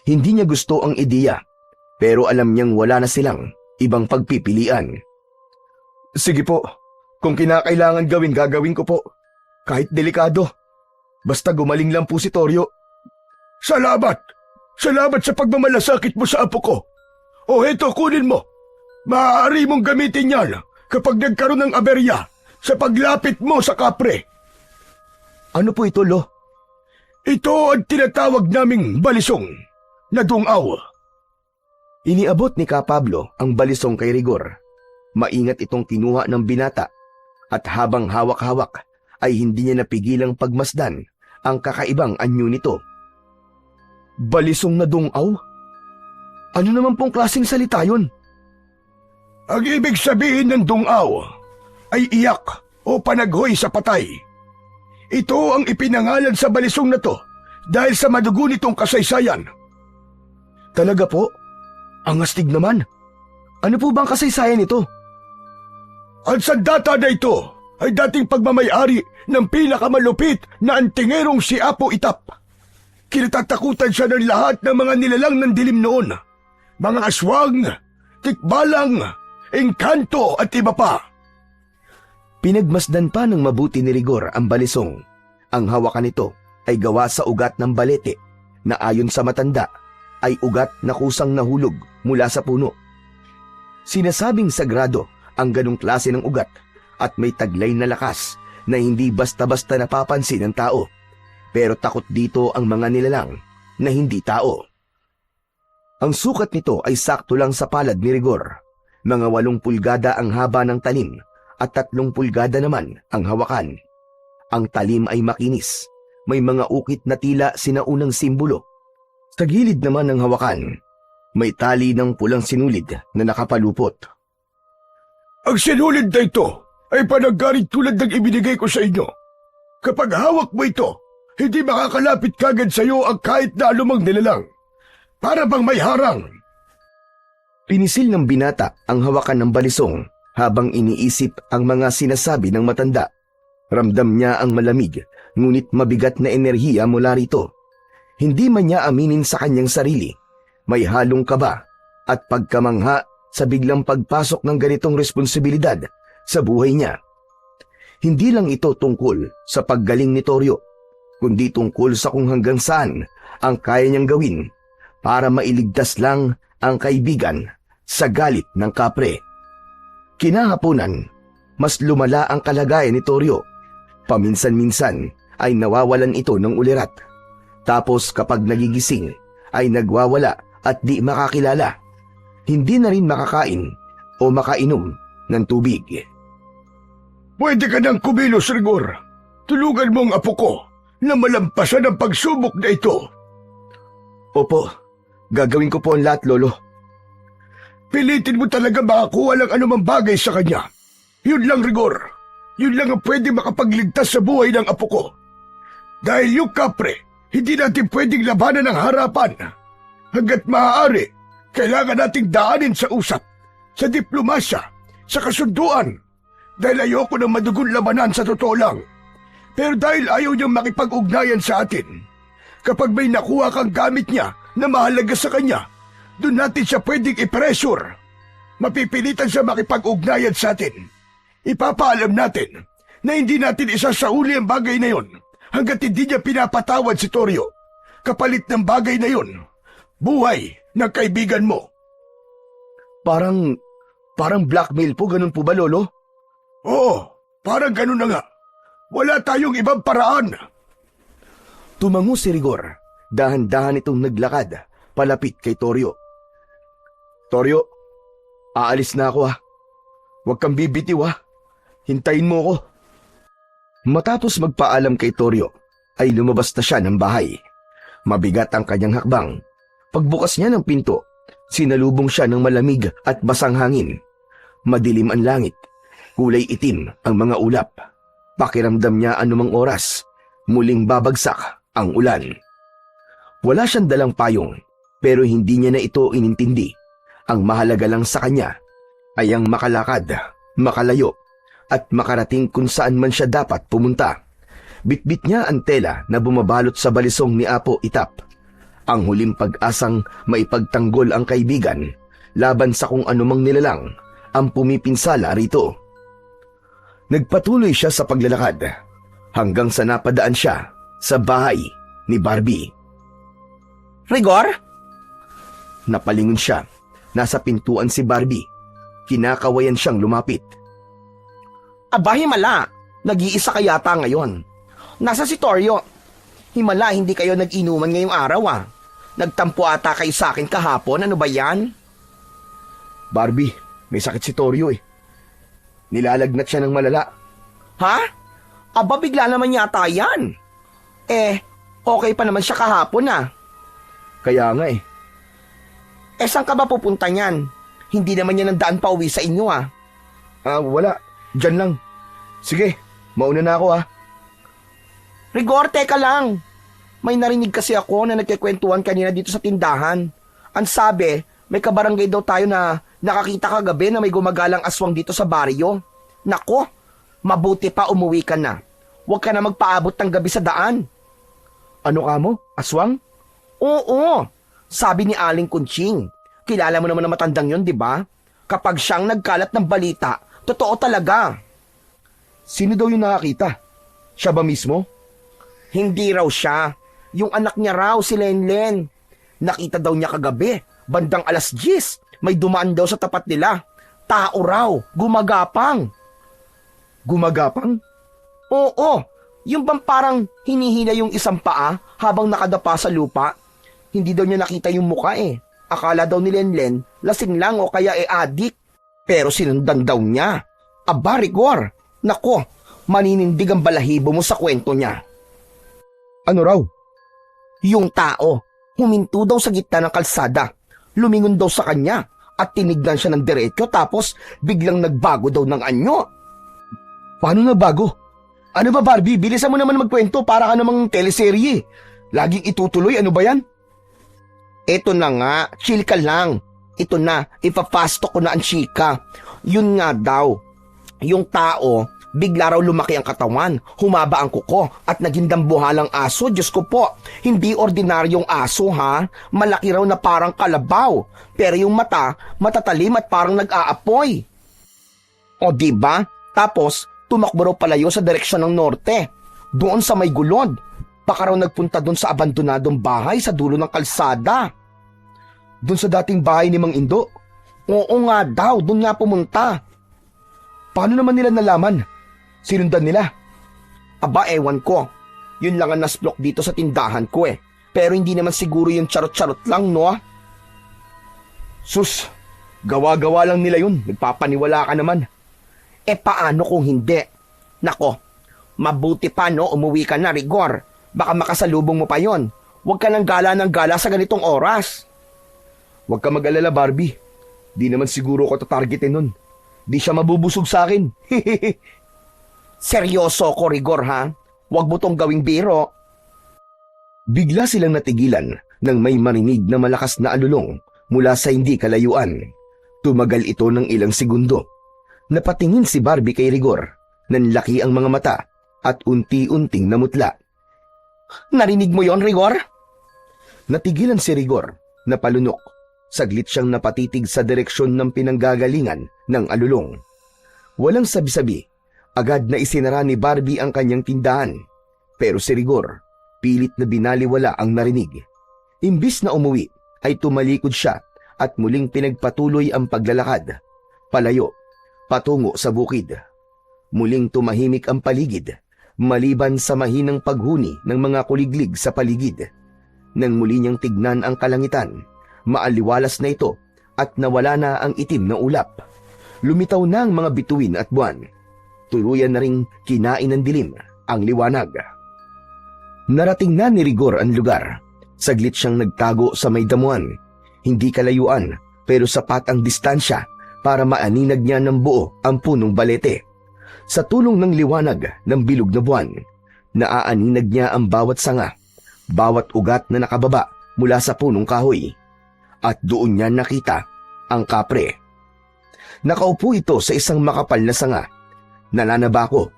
Hindi niya gusto ang ideya, pero alam niyang wala na silang ibang pagpipilian. Sige po, kung kinakailangan gawin, gagawin ko po. Kahit delikado. Basta gumaling lang po si Toryo. Salamat! Salamat sa pagmamalasakit mo sa apo ko. O heto, kunin mo. Maaari mong gamitin yan kapag nagkaroon ng aberya sa paglapit mo sa kapre. Ano po ito, Lo? Ito ang tinatawag naming balisong na dungaw. Iniabot ni Ka Pablo ang balisong kay Rigor. Maingat itong kinuha ng binata at habang hawak-hawak ay hindi niya napigilang pagmasdan ang kakaibang anyo nito. Balisong na dungaw? Ano naman pong klaseng salita yun? Ang ibig sabihin ng dungaw ay iyak o panaghoy sa patay. Ito ang ipinangalan sa balisong na to dahil sa madugo nitong kasaysayan. Talaga po? Ang astig naman. Ano po bang kasaysayan nito? Ang sandata na ito ay dating pagmamayari ng pinakamalupit na antingerong si Apo Itap. Kinatatakutan siya ng lahat ng mga nilalang ng dilim noon. Mga aswang, tikbalang, engkanto at iba pa. Pinagmasdan pa ng mabuti ni Rigor ang balisong. Ang hawakan nito ay gawa sa ugat ng balete na ayon sa matanda ay ugat na kusang nahulog mula sa puno. Sinasabing sagrado ang ganong klase ng ugat at may taglay na lakas na hindi basta-basta napapansin ng tao. Pero takot dito ang mga nilalang na hindi tao. Ang sukat nito ay sakto lang sa palad ni Rigor. Mga 8 pulgada ang haba ng talim at 3 pulgada naman ang hawakan. Ang talim ay makinis. May mga ukit na tila sinaunang simbolo. Sa gilid naman ng hawakan, may tali ng pulang sinulid na nakapalupot. Ang sinulid na ito ay panaggarit tulad ng ibinigay ko sa inyo. Kapag hawak mo ito, hindi makakalapit kagad sa iyo ang kahit na anumang nilalang. Para bang may harang. Pinisil ng binata ang hawakan ng balisong habang iniisip ang mga sinasabi ng matanda. Ramdam niya ang malamig, ngunit mabigat na enerhiya mula rito. Hindi man niya aminin sa kanyang sarili. May halong kaba at pagkamangha sa biglang pagpasok ng ganitong responsibilidad sa buhay niya. Hindi lang ito tungkol sa paggaling ni Toryo, kundi tungkol sa kung hanggang saan ang kaya niyang gawin para mailigtas lang ang kaibigan sa galit ng kapre. Kinahaponan, mas lumala ang kalagayan ni Toryo. Paminsan-minsan ay nawawalan ito ng ulirat. Tapos kapag nagigising ay nagwawala at di makakilala. Hindi na rin makakain o makainom ng tubig. Pwede ka nang kumilos, Rigor. Tulungan mo ang apo ko na malampasan ang pagsubok na ito. Opo, gagawin ko po ang lahat, Lolo. Pilitin mo talaga makakuha ng anumang bagay sa kanya. Yun lang, Rigor. Yun lang ang pwede makapagligtas sa buhay ng apo ko. Dahil yung kapre, hindi natin pwedeng labanan ng harapan. Hanggat maaari, kailangan nating daanin sa usap, sa diplomasya, sa kasunduan. Dahil ayoko ng madugon labanan sa totoo lang. Pero dahil ayaw niyang makipag-ugnayan sa atin, kapag may nakuha kang gamit niya na mahalaga sa kanya, doon natin siya pwedeng i-pressure. Mapipilitan siya makipag-ugnayan sa atin. Ipapaalam natin na hindi natin isasauli ang bagay na yon hanggat hindi niya pinapatawad si Toryo. Kapalit ng bagay na yon, buhay ng kaibigan mo. Parang blackmail po, ganun po ba, Lolo? Oo, parang ganun na nga. Wala tayong ibang paraan. Tumango si Rigor. Dahan-dahan itong naglakad palapit kay Toryo. Toryo, aalis na ako ha. Huwag kang bibitiw ha. Hintayin mo ko. Matapos magpaalam kay Toryo, ay lumabas na siya ng bahay. Mabigat ang kanyang hakbang. Pagbukas niya ng pinto, sinalubong siya ng malamig at basang hangin. Madilim ang langit. Kulay itim ang mga ulap. Pakiramdam niya anumang oras, muling babagsak ang ulan. Wala siyang dalang payong, pero hindi niya na ito inintindi. Ang mahalaga lang sa kanya ay ang makalakad, makalayo, at makarating kung saan man siya dapat pumunta. Bitbit niya ang tela na bumabalot sa balisong ni Apo Itap. Ang huling pag-asang maipagtanggol ang kaibigan laban sa kung anumang nilalang ang pumipinsala rito. Nagpatuloy siya sa paglalakad hanggang sa napadaan siya sa bahay ni Barbie. Rigor? Napalingon siya. Nasa pintuan si Barbie. Kinakawayan siyang lumapit. Aba, himala. Nag-iisa ka yata ngayon. Nasa si Toryo. Himala, hindi kayo nag-inuman ngayong araw ah. Nagtampo ata kayo sa akin kahapon. Ano ba yan? Barbie, may sakit si Toryo eh. Nilalagnat siya ng malala. Ha? Aba, bigla naman yata yan. Okay pa naman siya kahapon ah. Kaya nga eh. Saan ka ba pupunta niyan? Hindi naman yan ang daan pa uwi sa inyo ah. Wala. Diyan lang. Sige, mauna na ako ah. Rigor, teka lang. May narinig kasi ako na nagkikwentuhan kanina dito sa tindahan. Ang sabi, may kabarangay daw tayo na nakakita kagabi na may gumagalang aswang dito sa baryo. Nako, mabuti pa umuwi ka na. Huwag ka na magpaabot ng gabi sa daan. Ano ka mo? Aswang? Oo, sabi ni Aling Kunching. Kilala mo naman na matandang yon, di ba? Kapag siyang nagkalat ng balita, totoo talaga. Sino daw yung nakakita? Siya ba mismo? Hindi raw siya. Yung anak niya raw, si Lenlen. Nakita daw niya kagabi, bandang 10:00, may dumaan daw sa tapat nila. Tao raw, gumagapang. Gumagapang? Oo, yung bang parang hinihila yung isang paa habang nakadapa sa lupa. Hindi daw niya nakita yung muka eh. Akala daw ni Lenlen, lasing lang o kaya adik. Pero sinundan daw niya. Aba, Rigor, nako, maninindig ang balahibo mo sa kwento niya. Ano raw? Yung tao, huminto daw sa gitna ng kalsada. Lumingon daw sa kanya at tinignan siya ng diretso tapos biglang nagbago daw ng anyo. Paano na bago? Ano ba, Barbie? Bilisan mo naman magkwento para ka namang teleserye. Laging itutuloy, ano ba yan? Eto na nga, chill ka lang. Ito na, ipapasto ko na ang chika. Yun nga daw, yung tao, bigla raw lumaki ang katawan, humaba ang kuko, at naging dambuhalang aso. Diyos ko po, hindi ordinaryong aso ha, malaki raw na parang kalabaw, pero yung mata, matatalim at parang nag-aapoy. O diba? Tapos, tumakbo raw palayo sa direksyon ng norte, doon sa may gulod. Baka raw nagpunta doon sa abandonadong bahay sa dulo ng kalsada. Doon sa dating bahay ni Mang Indo? Oo nga daw, doon nga pumunta. Paano naman nila nalaman? Sinundan nila? Aba, ewan ko. Yun lang ang nasplok dito sa tindahan ko eh. Pero hindi naman siguro yung charot-charot lang, no? Sus, gawa-gawa lang nila yun. Nagpapaniwala ka naman. Paano kung hindi? Nako, mabuti pa no, umuwi ka na, Rigor. Baka makasalubong mo pa yon. Huwag ka ng gala sa ganitong oras. Huwag ka mag-alala, Barbie. Di naman siguro ko tatargetin nun. Di siya mabubusog sa akin. Seryoso ko, Rigor, ha? Huwag mo tong gawing biro. Bigla silang natigilan nang may marinig na malakas na alulong mula sa hindi kalayuan. Tumagal ito ng ilang segundo. Napatingin si Barbie kay Rigor. Nanlaki ang mga mata at unti-unting namutla. Narinig mo yon, Rigor? Natigilan si Rigor, napalunok. Saglit siyang napatitig sa direksyon ng pinanggagalingan ng alulong. Walang sabi-sabi, agad na isinara ni Barbie ang kanyang tindahan. Pero si Rigor, pilit na binaliwala ang narinig. Imbis na umuwi, ay tumalikod siya at muling pinagpatuloy ang paglalakad. Palayo, patungo sa bukid. Muling tumahimik ang paligid, maliban sa mahinang paghuni ng mga kuliglig sa paligid. Nang muli niyang tignan ang kalangitan, maaliwalas na ito at nawala na ang itim na ulap. Lumitaw na ang mga bituin at buwan. Tuluyan na ring kinain ng dilim ang liwanag. Narating na ni Rigor ang lugar. Saglit siyang nagtago sa may damuhan. Hindi kalayuan pero sapat ang distansya para maaninag niya ng buo ang punong balete. Sa tulong ng liwanag ng bilog na buwan, naaaninag niya ang bawat sanga, bawat ugat na nakababa mula sa punong kahoy. At doon niya nakita ang kapre. Nakaupo ito sa isang makapal na sanga. Nananabako.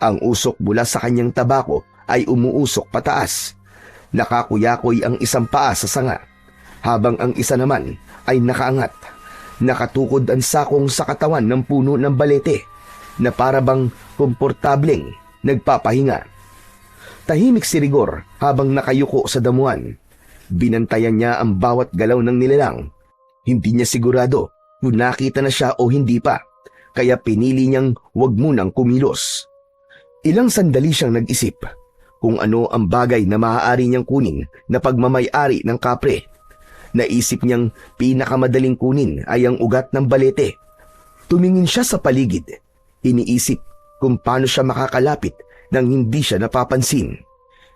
Ang usok mula sa kanyang tabako ay umuusok pataas. Nakakuyakoy ang isang paa sa sanga, habang ang isa naman ay nakaangat. Nakatukod ang sakong sa katawan ng puno ng balete, na parabang komportableng nagpapahinga. Tahimik si Rigor habang nakayuko sa damuhan. Binantayan niya ang bawat galaw ng nilalang. Hindi niya sigurado kung nakita na siya o hindi pa, kaya pinili niyang huwag munang kumilos. Ilang sandali siyang nag-isip kung ano ang bagay na maaari niyang kunin na pagmamay-ari ng kapre. Naisip niyang pinakamadaling kunin ay ang ugat ng balete. Tumingin siya sa paligid. Iniisip kung paano siya makakalapit nang hindi siya napapansin.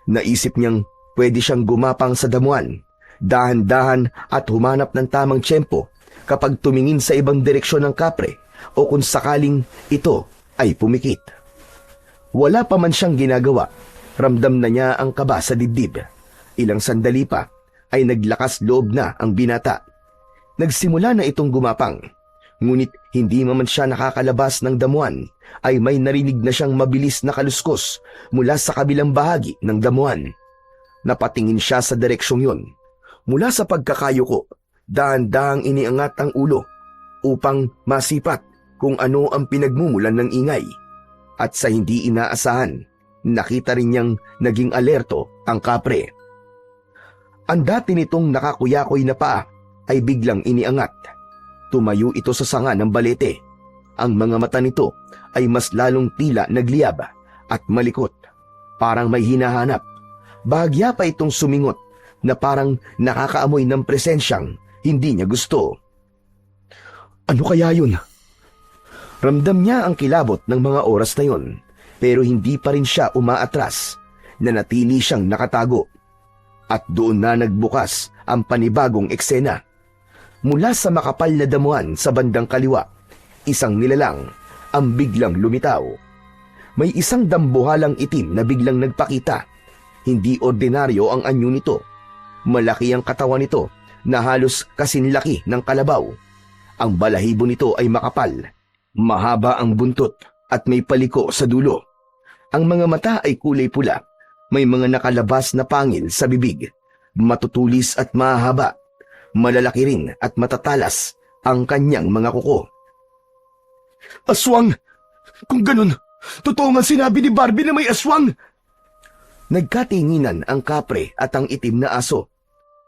Naisip niyang pwede siyang gumapang sa damuhan, dahan-dahan at humanap ng tamang tiyempo kapag tumingin sa ibang direksyon ng kapre o kung sakaling ito ay pumikit. Wala pa man siyang ginagawa, ramdam na niya ang kaba sa dibdib. Ilang sandali pa ay naglakas loob na ang binata. Nagsimula na itong gumapang, ngunit hindi man siya nakakalabas ng damuhan ay may narinig na siyang mabilis na kaluskos mula sa kabilang bahagi ng damuhan. Napatingin siya sa direksyong yun. Mula sa pagkakayuko, dahan-dahang iniangat ang ulo upang masipat kung ano ang pinagmumulan ng ingay. At sa hindi inaasahan, nakita rin niyang naging alerto ang kapre. Ang dati nitong nakakuyakoy na paa ay biglang iniangat. Tumayo ito sa sanga ng balete. Ang mga mata nito ay mas lalong tila nagliyab at malikot, parang may hinahanap. Bahagya pa itong sumingot na parang nakakaamoy ng presensyang hindi niya gusto. Ano kaya yun? Ramdam niya ang kilabot ng mga oras na yun, pero hindi pa rin siya umaatras. Nanatili siyang nakatago. At doon na nagbukas ang panibagong eksena. Mula sa makapal na damuhan sa bandang kaliwa, isang nilalang ang biglang lumitaw. May isang dambuhalang itim na biglang nagpakita. Hindi ordinaryo ang anyo nito. Malaki ang katawan nito na halos kasinlaki ng kalabaw. Ang balahibo nito ay makapal. Mahaba ang buntot at may paliko sa dulo. Ang mga mata ay kulay pula. May mga nakalabas na pangil sa bibig. Matutulis at mahaba. Malalaki rin at matatalas ang kanyang mga kuko. Aswang! Kung ganun, totoo nga sinabi ni Barbie na may aswang! Nagkatinginan ang kapre at ang itim na aso.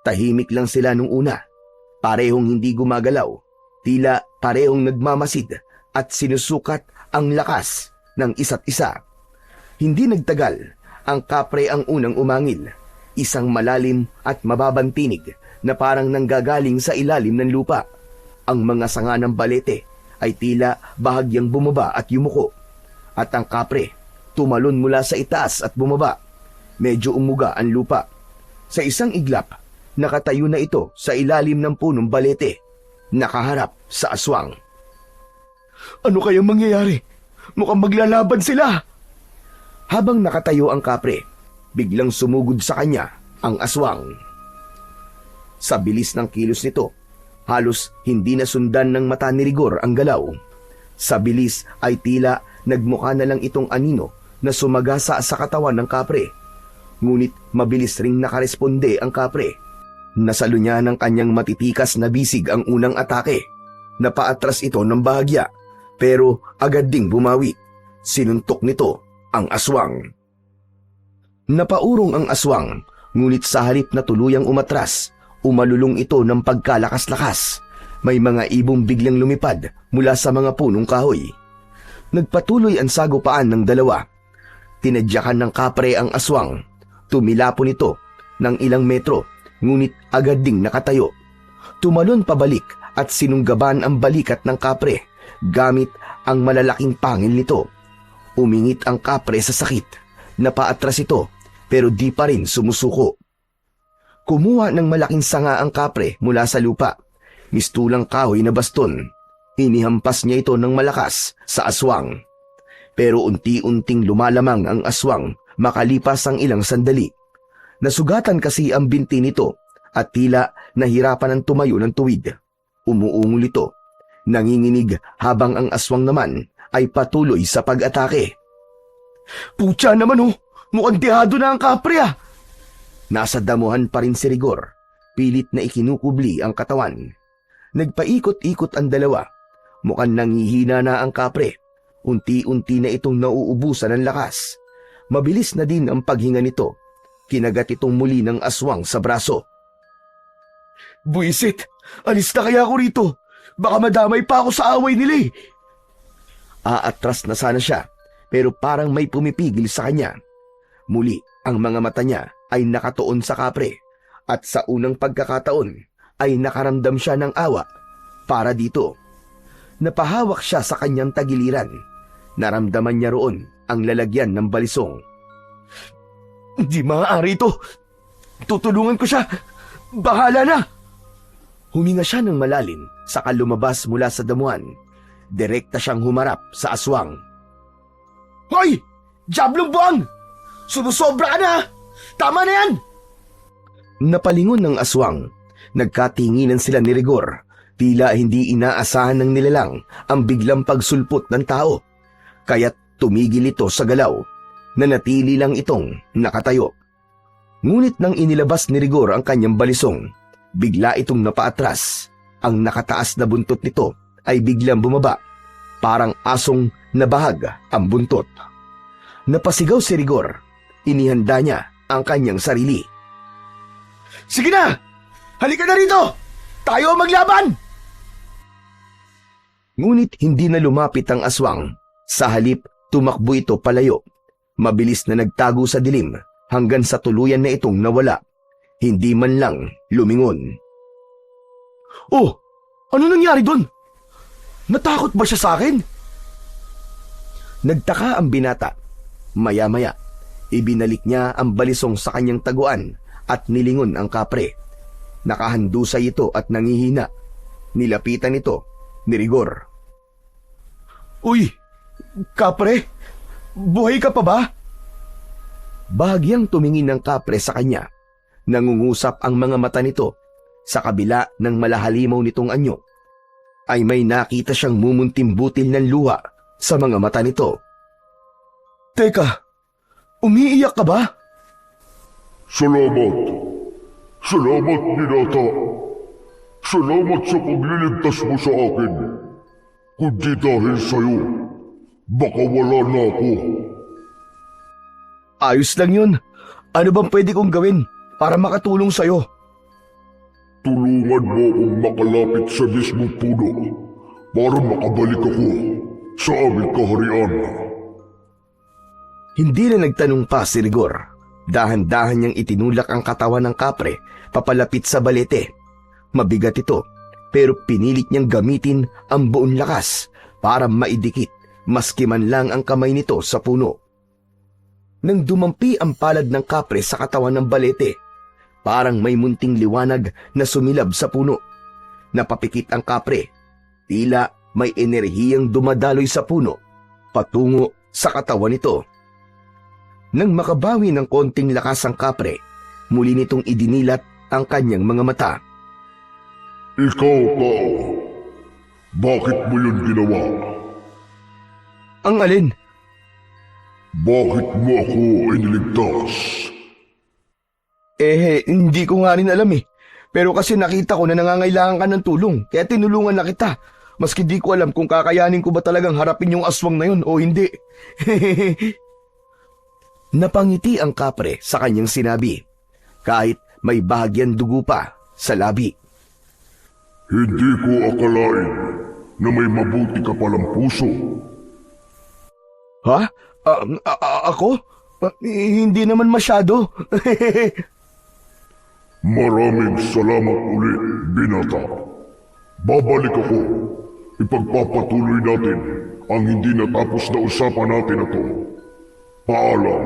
Tahimik lang sila nung una. Parehong hindi gumagalaw. Tila parehong nagmamasid at sinusukat ang lakas ng isa't isa. Hindi nagtagal, ang kapre ang unang umangil. Isang malalim at mababang tinig na parang nanggagaling sa ilalim ng lupa. Ang mga sanga ng balete ay tila bahagyang bumaba at yumuko. At ang kapre tumalon mula sa itaas at bumaba. Medyo umuga ang lupa. Sa isang iglap, nakatayo na ito sa ilalim ng punong balete, nakaharap sa aswang. Ano kayang mangyayari? Mukhang maglalaban sila! Habang nakatayo ang kapre, biglang sumugod sa kanya ang aswang. Sa bilis ng kilos nito, halos hindi nasundan ng mata ni Rigor ang galaw. Sa bilis ay tila nagmukha na lang itong anino na sumagasa sa katawan ng kapre. Ngunit mabilis ring nakaresponde ang kapre. Nasalo niya ng kanyang matitikas na bisig ang unang atake. Napaatras ito ng bahagya, pero agad ding bumawi. Sinuntok nito ang aswang. Napaurong ang aswang, ngunit sa halip na tuluyang umatras, umalulong ito ng pagkalakas-lakas. May mga ibong biglang lumipad mula sa mga punong kahoy. Nagpatuloy ang sagupaan ng dalawa. Tinadyakan ng kapre ang aswang. Tumilapon ito ng ilang metro, ngunit agad ding nakatayo. Tumalon pabalik at sinunggaban ang balikat ng kapre gamit ang malalaking pangil nito. Umingit ang kapre sa sakit. Napaatras ito pero di pa rin sumusuko. Kumuha ng malaking sanga ang kapre mula sa lupa. Mistulang kahoy na baston. Inihampas niya ito ng malakas sa aswang. Pero unti-unting lumalamang ang aswang makalipas ang ilang sandali. Nasugatan kasi ang binti nito at tila nahirapan ang tumayo ng tuwid. Umuungol ito. Nanginginig habang ang aswang naman ay patuloy sa pag-atake. Putya naman oh! Mukhang dehado na ang kapre ah! Nasa damuhan pa rin si Rigor. Pilit na ikinukubli ang katawan. Nagpaikot-ikot ang dalawa. Mukhang nangihina na ang kapre. Unti-unti na itong nauubusan ng lakas. Mabilis na din ang paghinga nito. Kinagat itong muli ng aswang sa braso. Buisit! Alis na kaya ako rito! Baka madamay pa ako sa away nila eh! Aatras na sana siya, pero parang may pumipigil sa kanya. Muli, ang mga mata niya ay nakatuon sa kapre, at sa unang pagkakataon ay nakaramdam siya ng awa para dito. Napahawak siya sa kanyang tagiliran. Naramdaman niya roon ang lalagyan ng balisong. Hindi maaari ito. Tutulungan ko siya. Bahala na. Huminga siya ng malalim saka lumabas mula sa damuhan. Direkta siyang humarap sa aswang. Hoy! Diablong buwang! Sumusobra ka na! Tama na yan! Napalingon ng aswang. Nagkatinginan sila ni Rigor. Tila hindi inaasahan ng nilalang ang biglang pagsulpot ng tao. Kaya't tumigil ito sa galaw. Nanatili lang itong nakatayo. Ngunit nang inilabas ni Rigor ang kanyang balisong, bigla itong napaatras. Ang nakataas na buntot nito ay biglang bumaba. Parang asong nabahag ang buntot. Napasigaw si Rigor. Inihanda niya ang kanyang sarili. Sige na! Halika na rito! Tayo ang maglaban! Ngunit hindi na lumapit ang aswang. Sa halip, tumakbo ito palayo. Mabilis na nagtago sa dilim hanggang sa tuluyan na itong nawala. Hindi man lang lumingon. Oh! Ano nangyari doon? Natakot ba siya sa akin? Nagtaka ang binata. Maya-maya, ibinalik niya ang balisong sa kanyang taguan at nilingon ang kapre. Nakahandusay ito at nangihina. Nilapitan ito ni Rigor. Uy! Kapre! Buhay ka pa ba? Bahagyang tumingin ng kapre sa kanya. Nangungusap ang mga mata nito. Sa kabila ng malahalimaw nitong anyo, ay may nakita siyang mumunting butil ng luha sa mga mata nito. Teka, umiiyak ka ba? Salamat. Salamat, binata. Salamat sa pagliligtas mo sa akin. Kundi dahil sa'yo, baka wala na ako. Ayos lang yun. Ano bang pwede kong gawin para makatulong sa'yo? Tulungan mo akong makalapit sa mismong puno para makabalik ako sa aming kaharian. Hindi na nagtanong pa si Rigor. Dahan-dahan niyang itinulak ang katawan ng kapre papalapit sa balete. Mabigat ito, pero pinilit niyang gamitin ang buong lakas para maidikit maski man lang ang kamay nito sa puno. Nang dumampi ang palad ng kapre sa katawan ng balete, parang may munting liwanag na sumilab sa puno. Napapikit ang kapre. Tila may enerhiyang dumadaloy sa puno patungo sa katawan nito. Nang makabawi ng konting lakas ang kapre, muli nitong idinilat ang kanyang mga mata. Ikaw, tao. Bakit mo yun ginawa? Ang alin? Bakit mo ako iniligtas? Hindi ko nga rin alam eh. Pero kasi nakita ko na nangangailangan ka ng tulong, kaya tinulungan na kita. Maski di ko alam kung kakayanin ko ba talagang harapin yung aswang na yun o hindi. Napangiti ang kapre sa kanyang sinabi, kahit may bahagyan dugo pa sa labi. Hindi ko akalain na may mabuti ka palang puso. Ha? Ako? Hindi naman masyado. Maraming salamat ulit, binata. Babalik ako. Ipagpapatuloy natin ang hindi natapos na usapan natin na to. Paalam.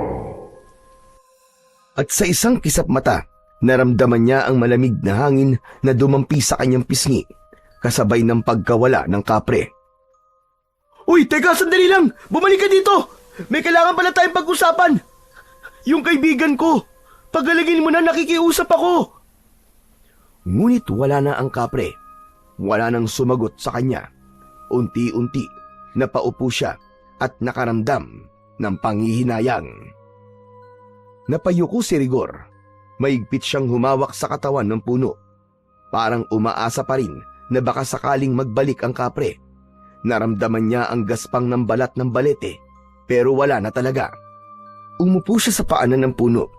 At sa isang kisap mata, naramdaman niya ang malamig na hangin na dumampi sa kanyang pisngi, kasabay ng pagkawala ng kapre. Uy, teka, sandali lang! Bumalik ka dito! May kailangan pala tayong pag-usapan! Yung kaibigan ko! Pagalagin mo na, nakikiusap ako! Ngunit wala na ang kapre. Wala nang sumagot sa kanya. Unti-unti, napaupo siya at nakaramdam ng panghihinayang. Napayuko si Rigor. Maigpit siyang humawak sa katawan ng puno. Parang umaasa pa rin na baka sakaling magbalik ang kapre. Naramdaman niya ang gaspang ng balat ng balete, pero wala na talaga. Umupo siya sa paanan ng puno.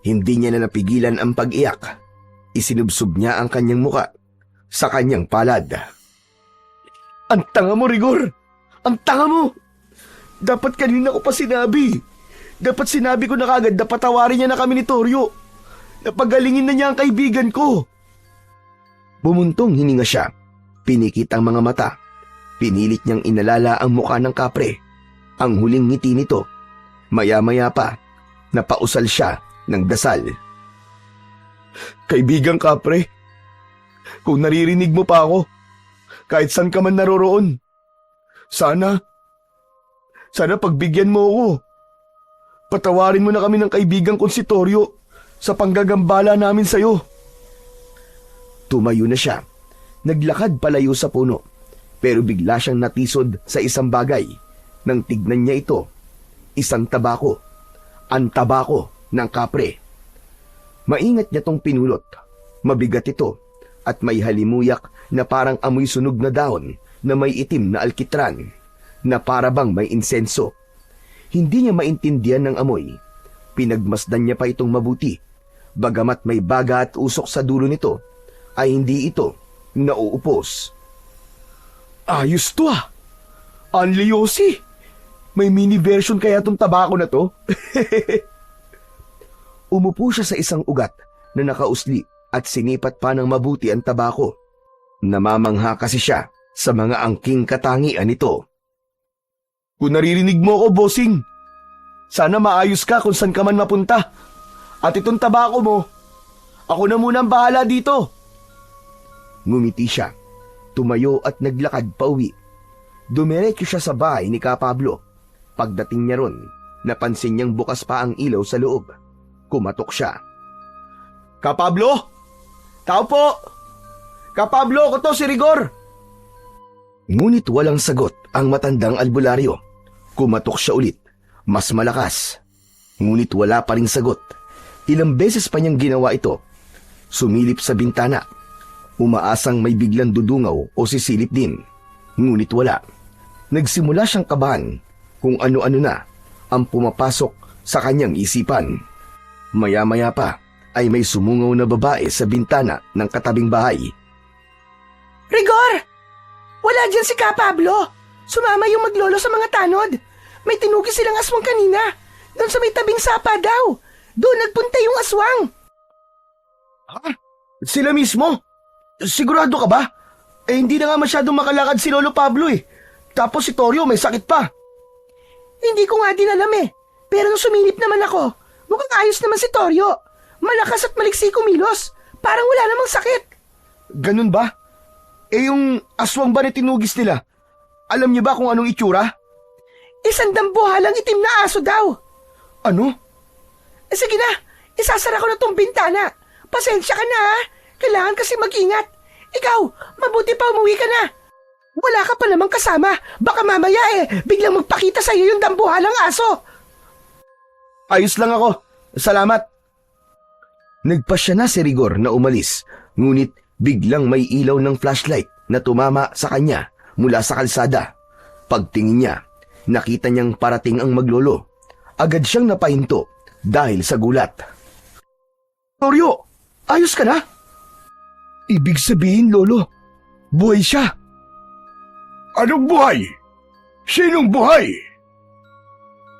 Hindi niya na napigilan ang pag-iyak. Isinubsob niya ang kanyang muka sa kanyang palad. Ang tanga mo, Rigor! Ang tanga mo! Dapat kanina ko pa sinabi. Dapat sinabi ko na kagad na patawarin niya na kami ni Toryo. Napagalingin na niya ang kaibigan ko. Bumuntong hininga siya. Pinikit ang mga mata. Pinilit niyang inalala ang mukha ng kapre. ang huling ngiti nito. Maya-maya pa, napausal siya ng dasal. Kaibigang Kapre, kung naririnig mo pa ako, kahit saan ka man naroroon, sana pagbigyan mo ako. Patawarin mo na kami ng kaibigang kong si Toryo sa panggagambala namin sa'yo. Tumayo na siya. Naglakad palayo sa puno. Pero bigla siyang natisod sa isang bagay. Nang tignan niya ito, isang tabako. Ang tabako ng Kapre. Maingat niya tong pinulot. Mabigat ito at may halimuyak na parang amoy sunog na dahon na may itim na alkitran na para bang may insenso. Hindi niya maintindihan ng amoy. Pinagmasdan niya pa itong mabuti. Bagamat may baga at usok sa dulo nito, ay hindi ito nauupos. Ayos to ah! Anliosi! May mini version kaya tong tabako na to? Umupo siya sa isang ugat na nakausli at sinipat pa ng mabuti ang tabako. Namamangha kasi siya sa mga angking katangian nito. Kung naririnig mo ako, bossing, sana maayos ka kung saan ka man mapunta. At itong tabako mo, ako na muna ang bahala dito. Ngumiti siya, tumayo at naglakad pauwi. Dumiretso siya sa bahay ni Ka Pablo. Pagdating niya ron, napansin niyang bukas pa ang ilaw sa loob. Kumatok siya. Ka Pablo? Tao po! Ka Pablo, ako to si Rigor! Ngunit walang sagot ang matandang albularyo. Kumatok siya ulit, mas malakas. Ngunit wala pa ring sagot. Ilang beses pa niyang ginawa ito. Sumilip sa bintana. Umaasang may biglang dudungaw o sisilip din. Ngunit wala. Nagsimula siyang kabahan kung ano-ano na ang pumapasok sa kanyang isipan. Maya-maya pa ay may sumungaw na babae sa bintana ng katabing bahay. Rigor! Wala dyan si Ka Pablo. Sumama yung maglolo sa mga tanod. May tinugi silang aswang kanina. Doon sa may tabing sapa daw. Doon nagpunta yung aswang. Sila mismo? Sigurado ka ba? Eh hindi na nga masyadong makalakad si Lolo Pablo eh. Tapos si Toryo may sakit pa. Hindi ko nga din alam eh. Pero nung sumilip naman ako, mukhang ayos naman si Toryo. Malakas at maliksi kumilos. Parang wala namang sakit. Ganun ba? Eh yung aswang ba na tinugis nila? Alam niyo ba kung anong itsura? Isang dambuhalang itim na aso daw. Ano? Sige na, isasara ko na tong bintana. Pasensya ka na ha. Kailangan kasi mag-ingat. Ikaw, mabuti pa umuwi ka na. Wala ka pa namang kasama. Baka mamaya biglang magpakita sa'yo yung dambuhalang aso. Ayos lang ako. Salamat. Nagpasya na si Rigor na umalis, ngunit biglang may ilaw ng flashlight na tumama sa kanya mula sa kalsada. Pagtingin niya, nakita niyang parating ang maglolo. Agad siyang napahinto dahil sa gulat. Toryo, ayos ka na? Ibig sabihin, Lolo, buhay siya. Anong buhay? Sinong buhay?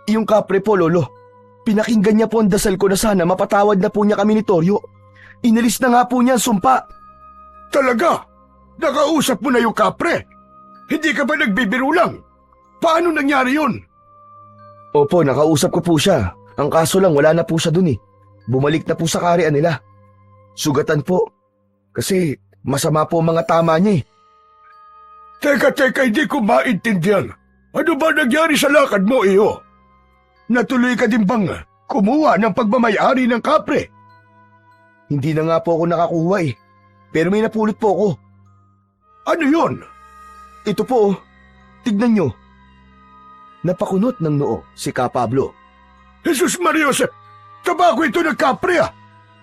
Yung Kapre po, Lolo. Pinakinggan niya po ang dasal ko na sana mapatawad na po niya kami ni Toryo. Inalis na nga po niya ang sumpa. Talaga? Nakausap mo na yung Kapre? Hindi ka ba nagbibiro lang? Paano nangyari yun? Opo, nakausap ko po siya. Ang kaso lang, wala na po siya dun eh. Bumalik na po sa karian nila. Sugatan po. Kasi masama po ang mga tama niya eh. Teka, hindi ko maintindihan. Ano ba nangyari sa lakad mo, iyo? Natuloy ka din bang kumuha ng pagmamayari ng Kapre? Hindi na nga po ako nakakuha eh. Pero may napulot po ako. Ano yun? Ito po, tignan nyo. Napakunot ng noo si Ka Pablo. Jesus Maria, tabako ito ng Kapre ah.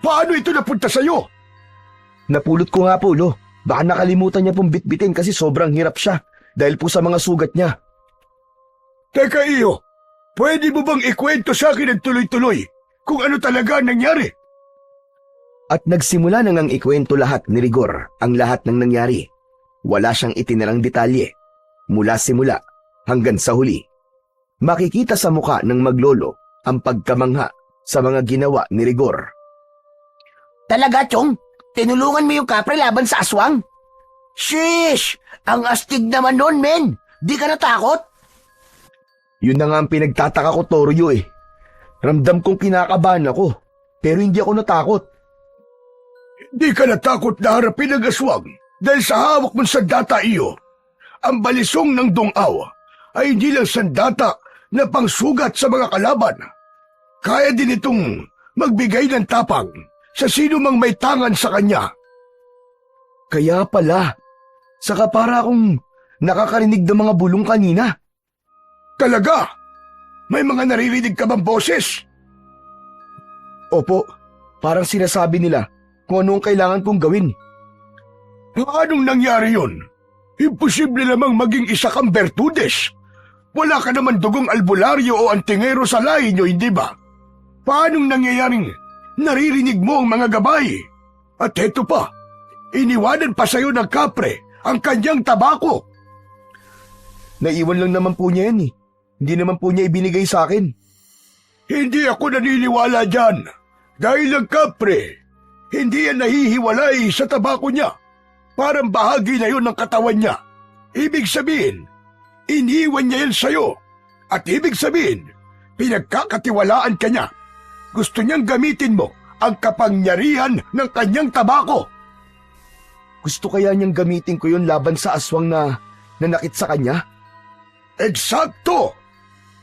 Paano ito napunta sa'yo? Napulot ko nga po, Lo. Baka nakalimutan niya pong bitbitin kasi sobrang hirap siya dahil po sa mga sugat niya. Teka, iyo. Pwede mo bang ikwento sa akin ng tuloy-tuloy kung ano talaga ang nangyari? At nagsimula na ngang ikwento lahat ni Rigor ang lahat ng nangyari. Wala siyang itinarang detalye. Mula simula hanggang sa huli. Makikita sa muka ng maglolo ang pagkamangha sa mga ginawa ni Rigor. Talaga, Chong? Tinulungan mo yung Kapre laban sa aswang? Shish! Ang astig naman nun, men! Di ka natakot? Yun na nga ang pinagtataka ko, Toryo eh. Ramdam kong kinakabahan ako, pero hindi ako natakot. Di ka natakot na harapin ang aswang dahil sa hawak mong sandata iyo. Ang balisong ng Dungaw ay hindi lang sandata na pangsugat sa mga kalaban. Kaya din itong magbigay ng tapang sa sino mang may tangan sa kanya. Kaya pala, saka para akong nakakarinig ng mga bulong kanina. Talaga? May mga naririnig ka bang boses? Opo, parang sinasabi nila kung ano ang kailangan kong gawin. Paanong nangyari yun? Imposible namang maging isa kang Bertudes. Wala ka naman dugong albularyo o antingero sa lahi nyo, hindi ba? Paanong nangyayaring naririnig mo ang mga gabay? At heto pa, iniwanan pa sa'yo ng kapre ang kanyang tabako. Naiwan lang naman po niya yan eh. Hindi naman po niya ibinigay sa akin. Hindi ako naniniwala dyan. Dahil ang kapre, hindi yan nahihiwalay sa tabako niya. Parang bahagi na yun ng katawan niya. Ibig sabihin, iniwan niya yan sa'yo. At ibig sabihin, pinagkakatiwalaan ka niya. Gusto niyang gamitin mo ang kapangyarihan ng kanyang tabako. Gusto kaya niyang gamitin ko yun laban sa aswang na nanakit sa kanya? Eksakto!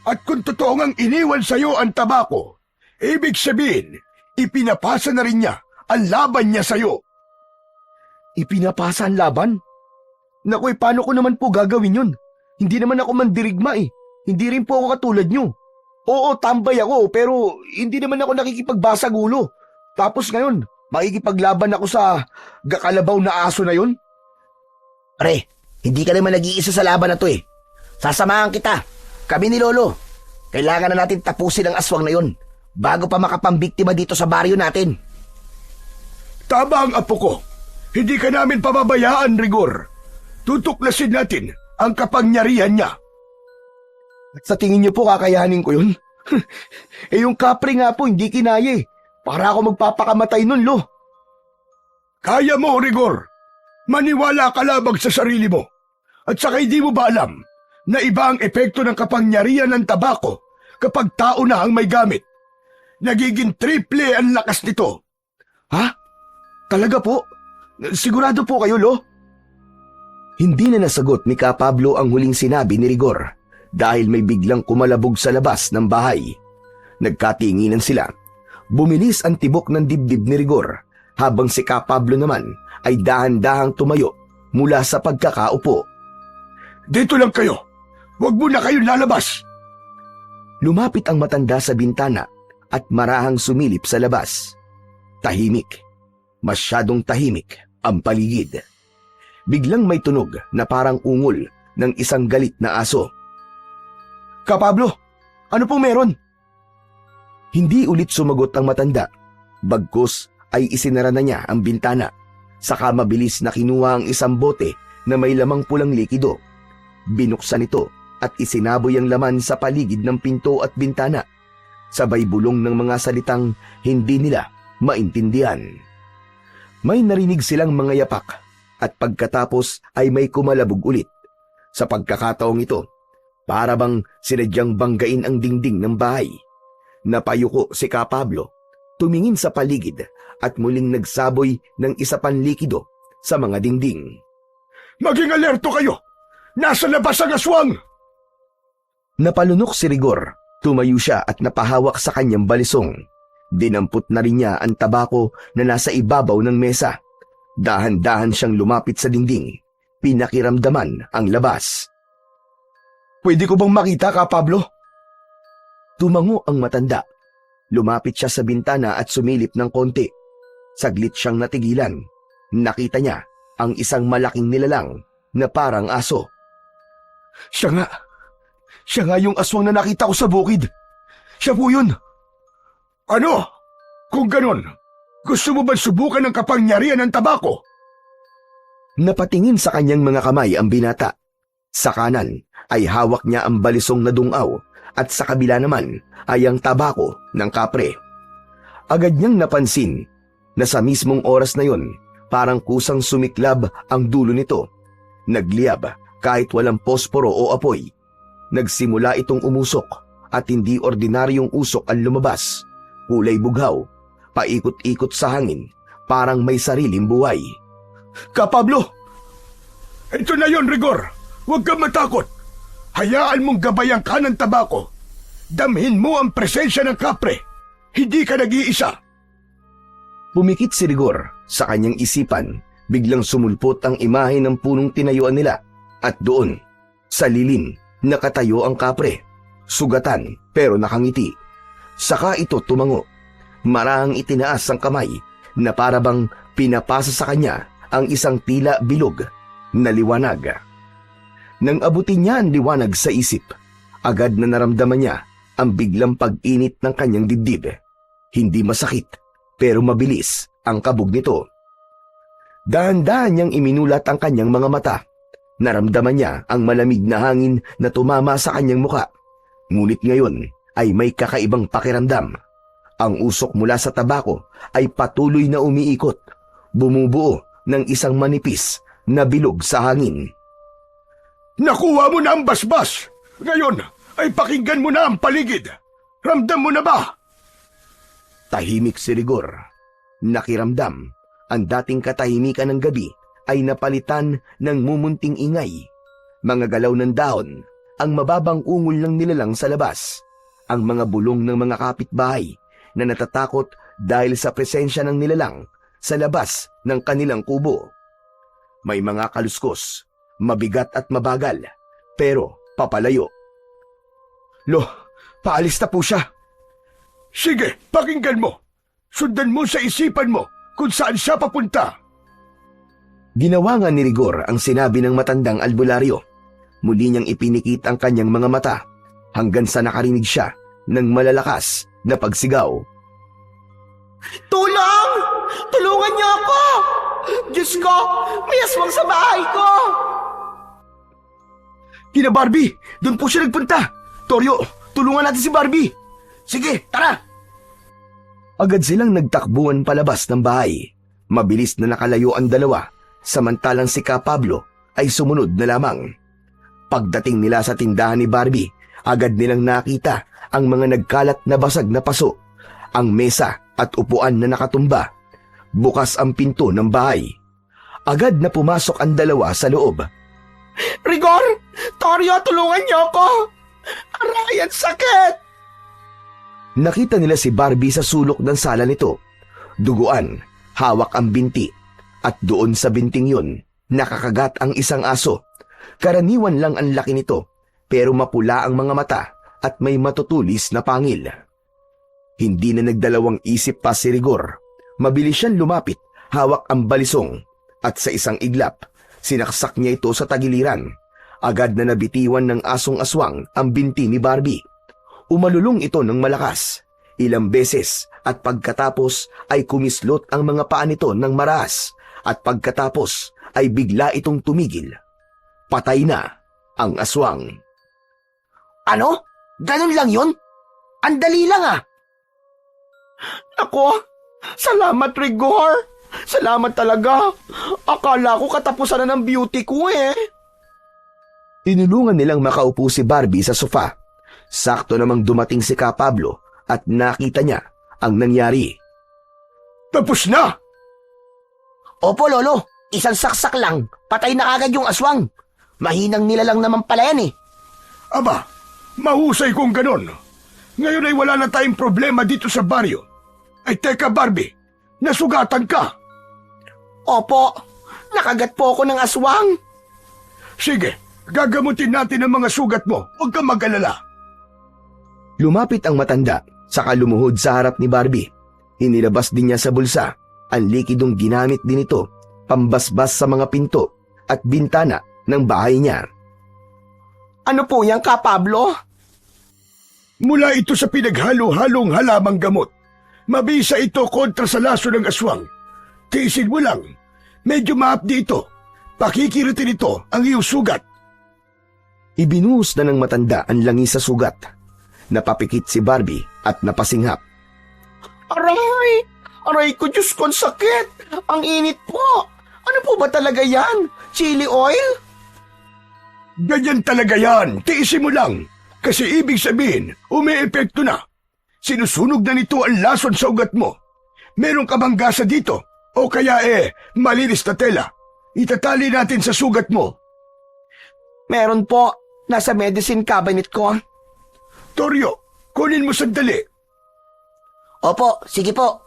At kung totoo ngang iniwan sa'yo ang tabako, ibig sabihin, ipinapasa na rin niya ang laban niya sa'yo. Ipinapasa ang laban? Naku, paano ko naman po gagawin yun? Hindi naman ako mandirigma eh. Hindi rin po ako katulad nyo. Oo, tambay ako, pero hindi naman ako nakikipagbasag ulo. Tapos ngayon, makikipaglaban ako sa gakalabaw na aso na yun? Pre, hindi ka naman nag-iisa sa laban na to eh. Sasamahan kita. Kami ni Lolo. Kailangan na natin tapusin ang aswang na yun bago pa makapambiktima dito sa baryo natin. Tama ang apo ko. Hindi ka namin pababayaan, Rigor. Tutuklasin natin ang kapangyarihan niya. At sa tingin niyo po kakayanin ko yun? Eh yung kapre nga po hindi kinaya eh. Para ako magpapakamatay nun, Lo. Kaya mo, Rigor. Maniwala ka lamang sa sarili mo. At saka hindi mo ba alam na iba ang epekto ng kapangyarihan ng tabako kapag tao na ang may gamit? Nagiging triple ang lakas nito. Ha? Talaga po? Sigurado po kayo, Lo? Hindi na nasagot ni Ka Pablo ang huling sinabi ni Rigor dahil may biglang kumalabog sa labas ng bahay. Nagkatinginan sila. Bumilis ang tibok ng dibdib ni Rigor habang si Ka Pablo naman ay dahan-dahang tumayo mula sa pagkakaupo. Dito lang kayo. Huwag mo na kayong lalabas. Lumapit ang matanda sa bintana at marahang sumilip sa labas. Tahimik. Masyadong tahimik ang paligid. Biglang may tunog na parang ungol ng isang galit na aso. Ka Pablo, ano pong meron? Hindi ulit sumagot ang matanda. Bagkus ay isinara na niya ang bintana. Saka mabilis na kinuha ang isang bote na may lamang pulang likido. Binuksan ito at isinaboy ang laman sa paligid ng pinto at bintana. Sabay bulong ng mga salitang hindi nila maintindihan. May narinig silang mga yapak at pagkatapos ay may kumalabog ulit. Sa pagkakataong ito, para bang sinadyang banggain ang dingding ng bahay. Napayuko si Ka Pablo, tumingin sa paligid at muling nagsaboy ng isa pang likido sa mga dingding. Maging alerto kayo! Nasa labas ang aswang! Napalunok si Rigor, tumayo siya at napahawak sa kanyang balisong. Dinampot na rin niya ang tabako na nasa ibabaw ng mesa. Dahan-dahan siyang lumapit sa dingding. Pinakiramdaman ang labas. Pwede ko bang makita, Ka Pablo? Tumango ang matanda. Lumapit siya sa bintana at sumilip ng konti. Saglit siyang natigilan. Nakita niya ang isang malaking nilalang na parang aso. Siya nga yung aswang na nakita ko sa bukid. Siya po yun. Ano? Kung ganon, gusto mo ba subukan ang kapangyarihan ng tabako? Napatingin sa kanyang mga kamay ang binata. Sa kanan ay hawak niya ang balisong na dungaw at sa kabila naman ay ang tabako ng kapre. Agad niyang napansin na sa mismong oras na yon parang kusang sumiklab ang dulo nito. Nagliyab kahit walang posporo o apoy. Nagsimula itong umusok at hindi ordinaryong usok ang lumabas. Kulay bughaw, paikot-ikot sa hangin, parang may sariling buhay. Kapablo! Ito na yon, Rigor. Huwag kang matakot. Hayaan mong gabayan ka ng tabako. Damhin mo ang presensya ng kapre. Hindi ka nag-iisa. Pumikit si Rigor sa kanyang isipan, biglang sumulpot ang imahe ng punong tinayuan nila at doon, sa lilim, nakatayo ang kapre. Sugatan pero nakangiti. Saka ito tumango. Marahang itinaas ang kamay na parabang pinapasa sa kanya ang isang tila bilog na liwanag. Nang abutin niya ang liwanag sa isip, agad na naramdaman niya ang biglang pag-init ng kanyang dibdib. Hindi masakit, pero mabilis ang kabog nito. Dahan-dahan niyang iminulat ang kanyang mga mata. Naramdaman niya ang malamig na hangin na tumama sa kanyang muka. Ngunit ngayon ay may kakaibang pakiramdam. Ang usok mula sa tabako ay patuloy na umiikot, bumubuo ng isang manipis na bilog sa hangin. Nakuha mo na ang basbas. Ngayon ay pakinggan mo na ang paligid. Ramdam mo na ba? Tahimik si Rigor. Nakiramdam, ang dating katahimikan ng gabi ay napalitan ng mumunting ingay. Mga galaw ng dahon, ang mababang ungol ng nilalang sa labas, ang mga bulong ng mga kapitbahay na natatakot dahil sa presensya ng nilalang sa labas ng kanilang kubo. May mga kaluskos, mabigat at mabagal, pero papalayo. Lo, paalis na po siya. Sige, pakinggan mo. Sundan mo sa isipan mo kung saan siya papunta. Ginawa nga ni Rigor ang sinabi ng matandang albularyo. Muli niyang ipinikit ang kanyang mga mata hanggang sa nakarinig siya ng malalakas na pagsigaw. Tulong! Tulungan niyo ako! Diyos ko, may aswang sa bahay ko! Tina Barbie, doon po siya nagpunta. Toryo, tulungan natin si Barbie. Sige, tara! Agad silang nagtakbuhan palabas ng bahay. Mabilis na nakalayo ang dalawa, samantalang si Kapablo ay sumunod na lamang. Pagdating nila sa tindahan ni Barbie, agad nilang nakita ang mga nagkalat na basag na paso, ang mesa at upuan na nakatumba. Bukas ang pinto ng bahay. Agad na pumasok ang dalawa sa loob. Rigor! Toryo, tulungan niyo ako! Aray, ang sakit! Nakita nila si Barbie sa sulok ng sala nito. Duguan, hawak ang binti, at doon sa binting yun, nakakagat ang isang aso. Karaniwan lang ang laki nito, pero mapula ang mga mata at may matutulis na pangil. Hindi na nagdalawang isip pa si Rigor. Mabilis siyang lumapit, hawak ang balisong, at sa isang iglap, sinaksak niya ito sa tagiliran. Agad na nabitiwan ng asong aswang ang binti ni Barbie. Umalulong ito ng malakas, ilang beses, at pagkatapos ay kumislot ang mga paa nito ng maras, at pagkatapos ay bigla itong tumigil. Patay na ang aswang. Ano? Ganun lang yun? Andali lang ah! Ako, salamat Rigor! Salamat talaga! Akala ko katapusan na ng beauty ko eh! Tinulungan nilang makaupo si Barbie sa sofa. Sakto namang dumating si Kapablo at nakita niya ang nangyari. Tapos na! Opo, Lolo. Isang saksak lang. Patay na agad yung aswang. Mahinang nilalang naman pala yan eh. Aba, mahusay kung ganon. Ngayon ay wala na tayong problema dito sa baryo. Ay teka Barbie, nasugatan ka. Opo, nakagat po ako ng aswang. Sige, gagamutin natin ang mga sugat mo. Huwag kang mag-alala. Lumapit ang matanda, saka lumuhod sa harap ni Barbie. Inilabas din niya sa bulsa ang likidong ginamit din ito, pambasbas sa mga pinto at bintana ng bahay niya. Ano po yan, Kapablo? Mula ito sa pinaghalo-halong halamang gamot. Mabisa ito kontra sa laso ng aswang. Tiisin mo lang. Medyo maapdi ito. Pakikiritin ito ang iyong sugat. Ibinuhos na ng matanda ang langis sa sugat. Napapikit si Barbie at napasinghap. Aray! Aray ko, Diyos ko, ang sakit! Ang init po! Ano po ba talaga yan? Chili oil? Ganyan talaga yan. Tiisin mo lang. Kasi ibig sabihin, umi-epekto na. Sinusunog na nito ang lason sa ugat mo. Meron ka bang gasa dito? O kaya malinis na tela. Itatali natin sa sugat mo. Meron po. Nasa medicine cabinet ko. Toryo, kunin mo sandali. Opo, sige po.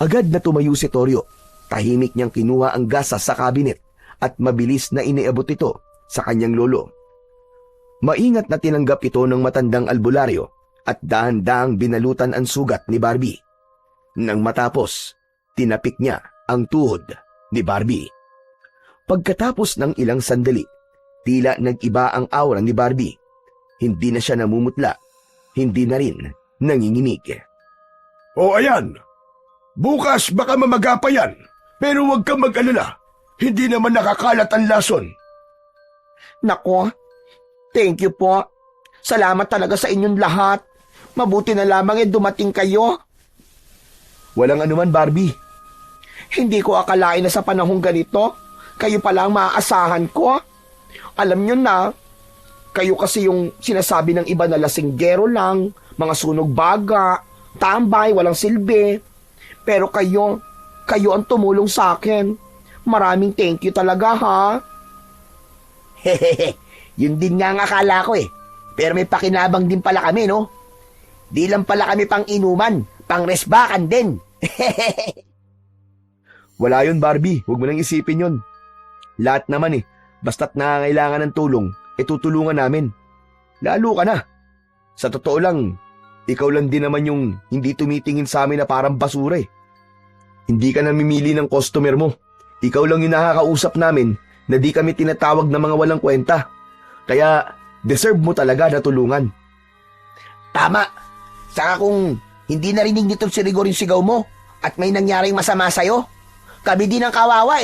Agad na tumayo si Toryo. Tahimik niyang kinuha ang gasa sa kabinet at mabilis na iniabot ito sa kanyang lolo. Maingat na tinanggap ito ng matandang albularyo at dahan-dahang binalutan ang sugat ni Barbie. Nang matapos, tinapik niya ang tuhod ni Barbie. Pagkatapos ng ilang sandali, tila nag-iba ang aura ni Barbie. Hindi na siya namumutla, hindi na rin nanginginig. O ayan, bukas baka mamaga pa yan. Pero huwag kang mag-alala. Hindi naman nakakalat ang lason. Nako, thank you po. Salamat talaga sa inyong lahat. Mabuti na lamang dumating kayo. Walang anuman, Barbie. Hindi ko akalain na sa panahong ganito, kayo pala ang maaasahan ko. Alam nyo na, kayo kasi yung sinasabi ng iba na lasinggero lang, mga sunog baga, tambay, walang silbi. Pero kayo ang tumulong sa akin. Maraming thank you talaga, ha? Hehehe, yun din nga ang akala ko Pero may pakinabang din pala kami, no? Di lang pala kami pang inuman, pang resbakan din. Wala yun, Barbie. Huwag mo nang isipin yun. Lahat naman basta't nangangailangan ng tulong, tutulungan namin. Lalo ka na. Sa totoo lang, ikaw lang din naman yung hindi tumitingin sa amin na parang basura Hindi ka namimili ng customer mo. Ikaw lang yung nakakausap namin na di kami tinatawag na mga walang kwenta. Kaya deserve mo talaga na tulungan. Tama. Saka kung hindi narinig nito si Rigor yung sigaw mo at may nangyaring masama sa'yo, kami din ang kawawa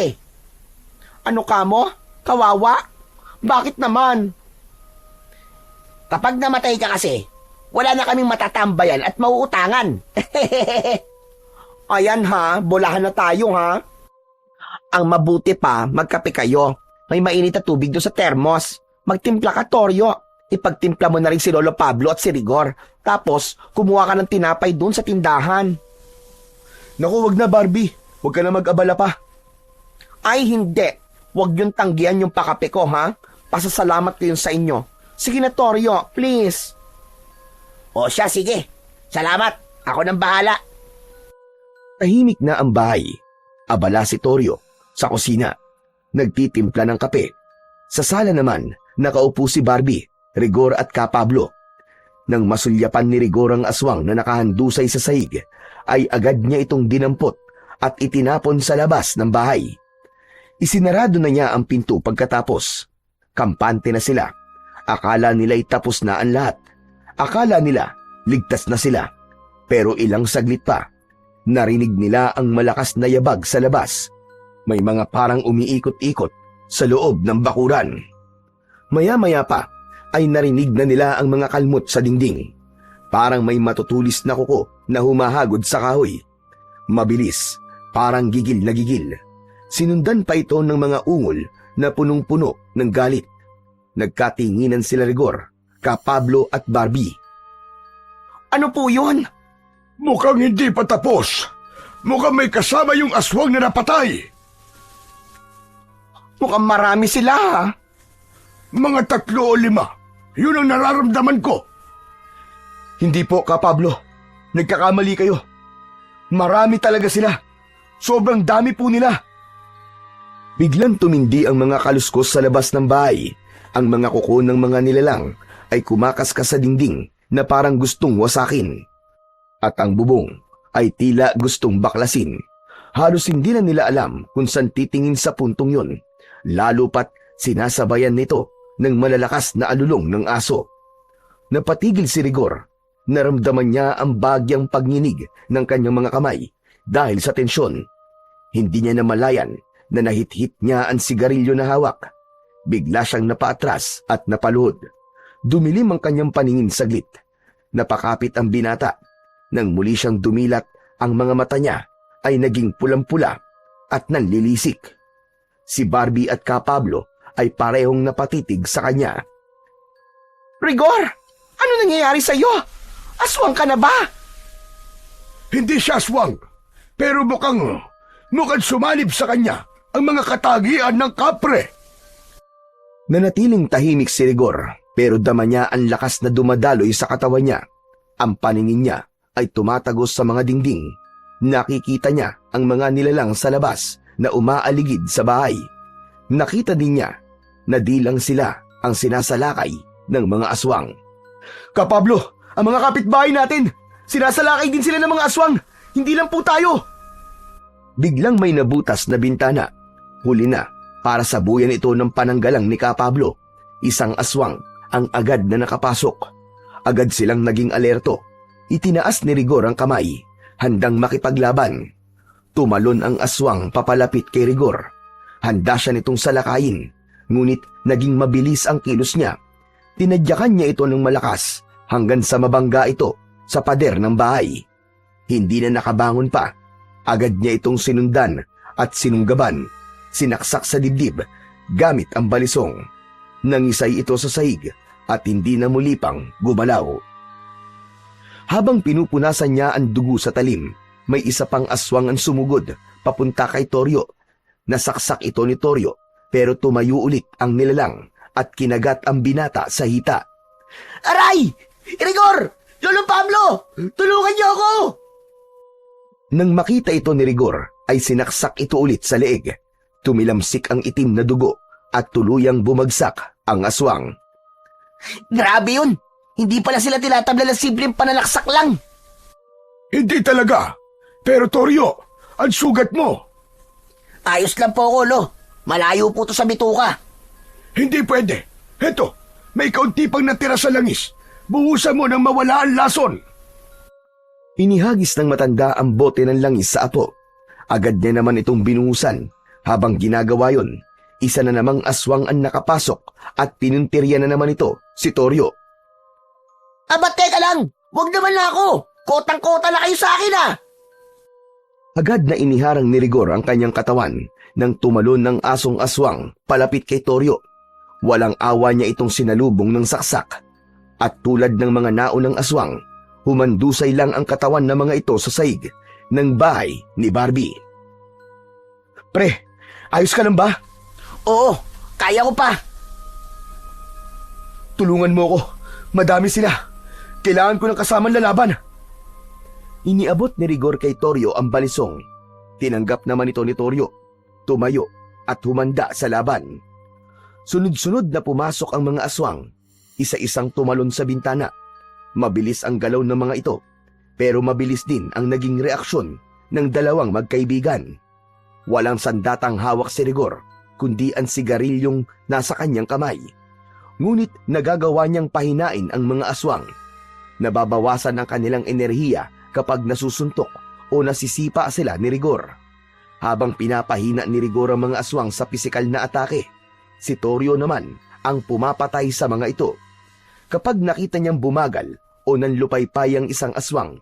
Ano ka mo? Kawawa? Bakit naman? Kapag namatay ka kasi, wala na kaming matatambayan at mauutangan. Ayan ha, bolahan na tayo ha. Ang mabuti pa, magkape kayo. May mainit na tubig doon sa termos. Magtimpla ka, Toryo. Ipagtimpla mo na rin si Lolo Pablo at si Rigor. Tapos, kumuha ka ng tinapay doon sa tindahan. Naku, wag na, Barbie. Huwag ka na mag-abala pa. Ay, hindi. Huwag yung tanggihan yung pakape ko, ha? Pasasalamat ko yun sa inyo. Sige na, Toryo, please. O siya, sige. Salamat. Ako nang bahala. Tahimik na ang bahay. Abala si Toryo sa kusina. Nagtitimpla ng kape. Sa sala naman, nakaupo si Barbie, Rigor at Ka Pablo. Nang masulyapan ni Rigor ang aswang na nakahandusay sa sahig, ay agad niya itong dinampot at itinapon sa labas ng bahay. Isinarado na niya ang pinto pagkatapos. Kampante na sila. Akala nila'y tapos na ang lahat. Akala nila ligtas na sila. Pero ilang saglit pa, narinig nila ang malakas na yabag sa labas. May mga parang umiikot-ikot sa loob ng bakuran. Maya-maya pa ay narinig na nila ang mga kalmot sa dingding. Parang may matutulis na kuko na humahagod sa kahoy. Mabilis, parang gigil na gigil. Sinundan pa ito ng mga ungol na punong-puno ng galit. Nagkatinginan sila Rigor, Ka Pablo at Barbie. Ano po yun? Mukhang hindi pa tapos. Mukhang may kasama yung aswang na napatay. Mukhang marami sila, ha? Mga 3 o 5. Yun ang nararamdaman ko. Hindi po, Ka Pablo. Nagkakamali kayo. Marami talaga sila. Sobrang dami po nila. Biglang tumindi ang mga kaluskos sa labas ng bahay. Ang mga kuko ng mga nilalang ay kumakaskas sa dingding na parang gustong wasakin. At ang bubong ay tila gustong baklasin. Halos hindi na nila alam kung saan titingin sa puntong yun. Lalo pat sinasabayan nito ng malalakas na alulong ng aso. Napatigil si Rigor. Naramdaman niya ang bagyang pagninig ng kanyang mga kamay dahil sa tensyon. Hindi niya namalayan na nahit-hit niya ang sigarilyo na hawak. Bigla siyang napaatras at napaluhod. Dumilim ang kanyang paningin saglit. Napakapit ang binata. Nang muli siyang dumilat, ang mga mata niya ay naging pulang-pula at nanlilisik. Si Barbie at Ka Pablo ay parehong napatitig sa kanya. Rigor, ano nangyayari sa'yo? Aswang ka na ba? Hindi siya aswang, pero mukhang sumalib sa kanya ang mga katagian ng kapre. Nanatiling tahimik si Rigor, pero dama niya ang lakas na dumadaloy sa katawan niya. Ang paningin niya ay tumatagos sa mga dingding. Nakikita niya ang mga nilalang sa labas na umaaligid sa bahay. Nakita din niya na di lang sila ang sinasalakay ng mga aswang. Kapablo, ang mga kapitbahay natin, sinasalakay din sila ng mga aswang. Hindi lang po tayo. Biglang may nabutas na bintana. Huli na, para sabuyan ito ng pananggalang ni Kapablo. Isang aswang ang agad na nakapasok. Agad silang naging alerto. Itinaas ni Rigor ang kamay, handang makipaglaban. Tumalon ang aswang papalapit kay Rigor. Handa siya nitong salakayin, ngunit naging mabilis ang kilos niya. Tinadyakan niya ito ng malakas hanggang sa mabangga ito sa pader ng bahay. Hindi na nakabangon pa. Agad niya itong sinundan at sinunggaban. Sinaksak sa dibdib gamit ang balisong. Nangisay ito sa sahig at hindi na muli pang gumalaw. Habang pinupunasan niya ang dugo sa talim, may isa pang aswang ang sumugod papunta kay Toryo. Nasaksak ito ni Toryo pero tumayo ulit ang nilalang at kinagat ang binata sa hita. Aray! Rigor! Lolo Pablo! Tulungan niyo ako! Nang makita ito ni Rigor, ay sinaksak ito ulit sa leeg. Tumilamsik ang itim na dugo at tuluyang bumagsak ang aswang. Grabe yun! Hindi pala sila tinatabla ng simpleng panalaksak lang. Hindi talaga. Pero Toryo, ang sugat mo. Ayos lang po, Kolo. Malayo po to sa bituka. Hindi pwede. Heto, may kaunti pang natira sa langis. Buhusan mo nang mawala ang lason. Inihagis ng matanda ang bote ng langis sa apo. Agad niya naman itong binuhusan. Habang ginagawa yon, isa na namang aswang ang nakapasok at pinuntirya na naman ito si Toryo. Abat teka lang! Huwag naman na ako! Kotang-kota na kayo sa akin ah! Agad na iniharang ni Rigor ang kanyang katawan nang tumalon ng asong aswang palapit kay Toryo. Walang awa niya itong sinalubong ng saksak. At tulad ng mga naunang aswang, humandusay lang ang katawan ng mga ito sa saig ng bahay ni Barbie. Pre, ayos ka lang ba? Oo, kaya ko pa. Tulungan mo ako. Madami sila. Kailangan ko ng kasamang lalaban. Iniabot ni Rigor kay Toryo ang balisong. Tinanggap naman ito ni Toryo. Tumayo at humanda sa laban. Sunod-sunod na pumasok ang mga aswang. Isa-isang tumalon sa bintana. Mabilis ang galaw ng mga ito. Pero mabilis din ang naging reaksyon ng dalawang magkaibigan. Walang sandatang hawak si Rigor, kundi ang sigarilyong nasa kanyang kamay. Ngunit nagagawa niyang pahinain ang mga aswang. Nababawasan ang kanilang enerhiya kapag nasusuntok o nasisipa sila ni Rigor. Habang pinapahina ni Rigor ang mga aswang sa pisikal na atake, si Toryo naman ang pumapatay sa mga ito. Kapag nakita niyang bumagal o nanlupaypay ang isang aswang,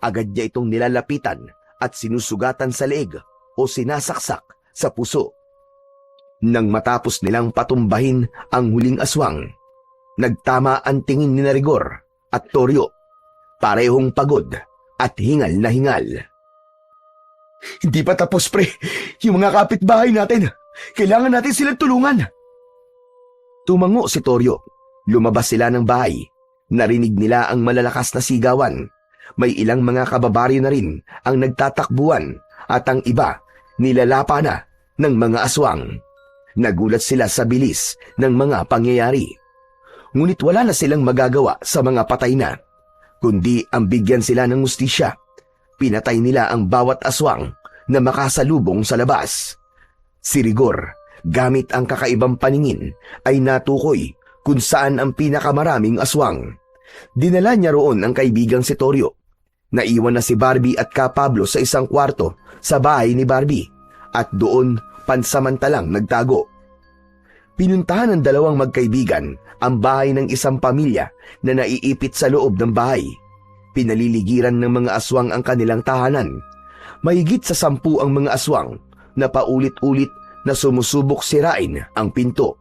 agad niya itong nilalapitan at sinusugatan sa leeg o sinasaksak sa puso. Nang matapos nilang patumbahin ang huling aswang, nagtama ang tingin ni Rigor at Toryo. Parehong pagod at hingal na hingal. Hindi pa tapos, pre. Yung mga kapitbahay natin. Kailangan natin silang tulungan. Tumango si Toryo. Lumabas sila ng bahay. Narinig nila ang malalakas na sigawan. May ilang mga kababaryo na rin ang nagtatakbuhan at ang iba nilalapa na ng mga aswang. Nagulat sila sa bilis ng mga pangyayari. Ngunit wala na silang magagawa sa mga patay na, kundi ang bigyan sila ng hustisya. Pinatay nila ang bawat aswang na makasalubong sa labas. Si Rigor, gamit ang kakaibang paningin, ay natukoy kung saan ang pinakamaraming aswang. Dinala niya roon ang kaibigang si Toryo. Naiwan na si Barbie at Kapablo sa isang kwarto sa bahay ni Barbie at doon pansamantalang nagtago. Pinuntahan ng dalawang magkaibigan ang bahay ng isang pamilya na naiipit sa loob ng bahay. Pinaliligiran ng mga aswang ang kanilang tahanan. Mahigit sa 10 ang mga aswang na paulit-ulit na sumusubok sirain ang pinto.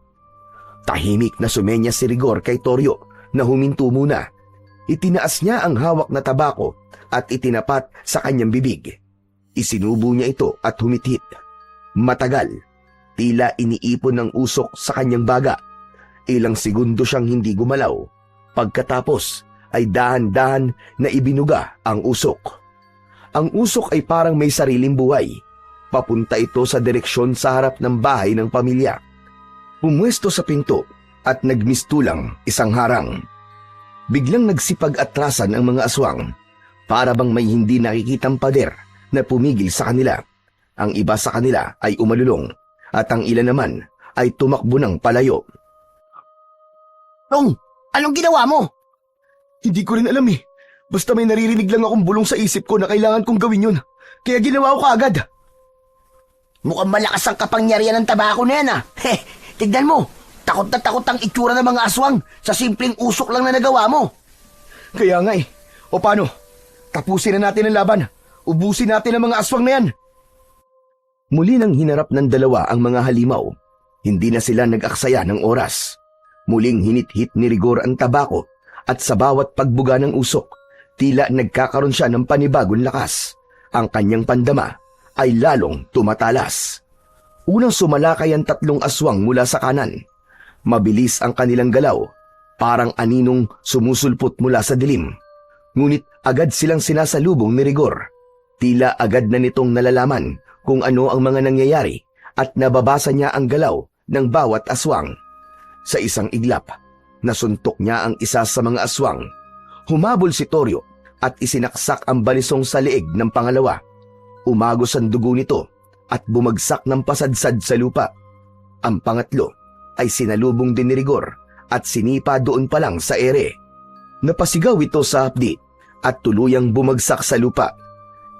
Tahimik na sumenya si Rigor kay Toryo na huminto muna. Itinaas niya ang hawak na tabako at itinapat sa kanyang bibig. Isinubo niya ito at humithit. Matagal, tila iniipon ng usok sa kanyang baga. Ilang segundo siyang hindi gumalaw. Pagkatapos ay dahan-dahan na ibinuga ang usok. Ang usok ay parang may sariling buhay. Papunta ito sa direksyon sa harap ng bahay ng pamilya. Pumwesto sa pinto at nagmistulang isang harang. Biglang nagsipag-atrasan ang mga aswang. Para bang may hindi nakikitang pader na pumigil sa kanila. Ang iba sa kanila ay umalulong at ang ilan naman ay tumakbo ng palayo. Tong, anong ginawa mo? Hindi ko rin alam eh. Basta may naririnig lang akong bulong sa isip ko na kailangan kong gawin yun. Kaya ginawa ko kaagad. Mukhang malakas ang kapangyarihan ng tabako na yan Tignan mo, takot na takot ang itsura ng mga aswang sa simpleng usok lang na nagawa mo. Kaya nga eh. O paano? Tapusin na natin ang laban. Ubusin natin ang mga aswang na yan. Muli nang hinarap ng dalawa ang mga halimaw. Hindi na sila nag-aksaya ng oras. Muling hinit-hit ni Rigor ang tabako at sa bawat pagbuga ng usok, tila nagkakaroon siya ng panibagong lakas. Ang kanyang pandama ay lalong tumatalas. Unang sumalakay ang 3 aswang mula sa kanan. Mabilis ang kanilang galaw, parang aninong sumusulpot mula sa dilim. Ngunit agad silang sinasalubong ni Rigor. Tila agad na nitong nalalaman kung ano ang mga nangyayari at nababasa niya ang galaw ng bawat aswang. Sa isang iglap, nasuntok niya ang isa sa mga aswang. Humabol si Toryo at isinaksak ang balisong sa leeg ng pangalawa. Umagos ang dugo nito at bumagsak ng pasadsad sa lupa. Ang pangatlo ay sinalubong din ni Rigor at sinipa doon pa lang sa ere. Napasigaw ito sa hapdi at tuluyang bumagsak sa lupa.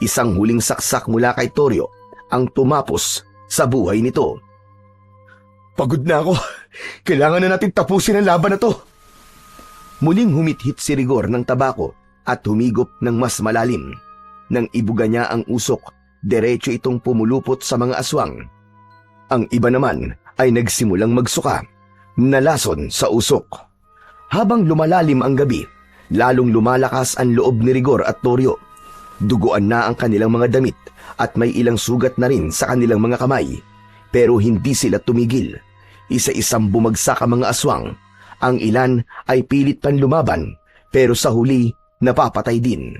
Isang huling saksak mula kay Toryo ang tumapos sa buhay nito. Pagod na ako. Kailangan na natin tapusin ang laban na to. Muling humithit si Rigor ng tabako at humigop ng mas malalim. Nang ibuga niya ang usok, diretso itong pumulupot sa mga aswang. Ang iba naman ay nagsimulang magsuka, nalason sa usok. Habang lumalalim ang gabi, lalong lumalakas ang loob ni Rigor at Toryo. Duguan na ang kanilang mga damit at may ilang sugat na rin sa kanilang mga kamay. Pero hindi sila tumigil. Isa-isang bumagsak ang mga aswang. Ang ilan ay pilit pan lumaban, pero sa huli, napapatay din.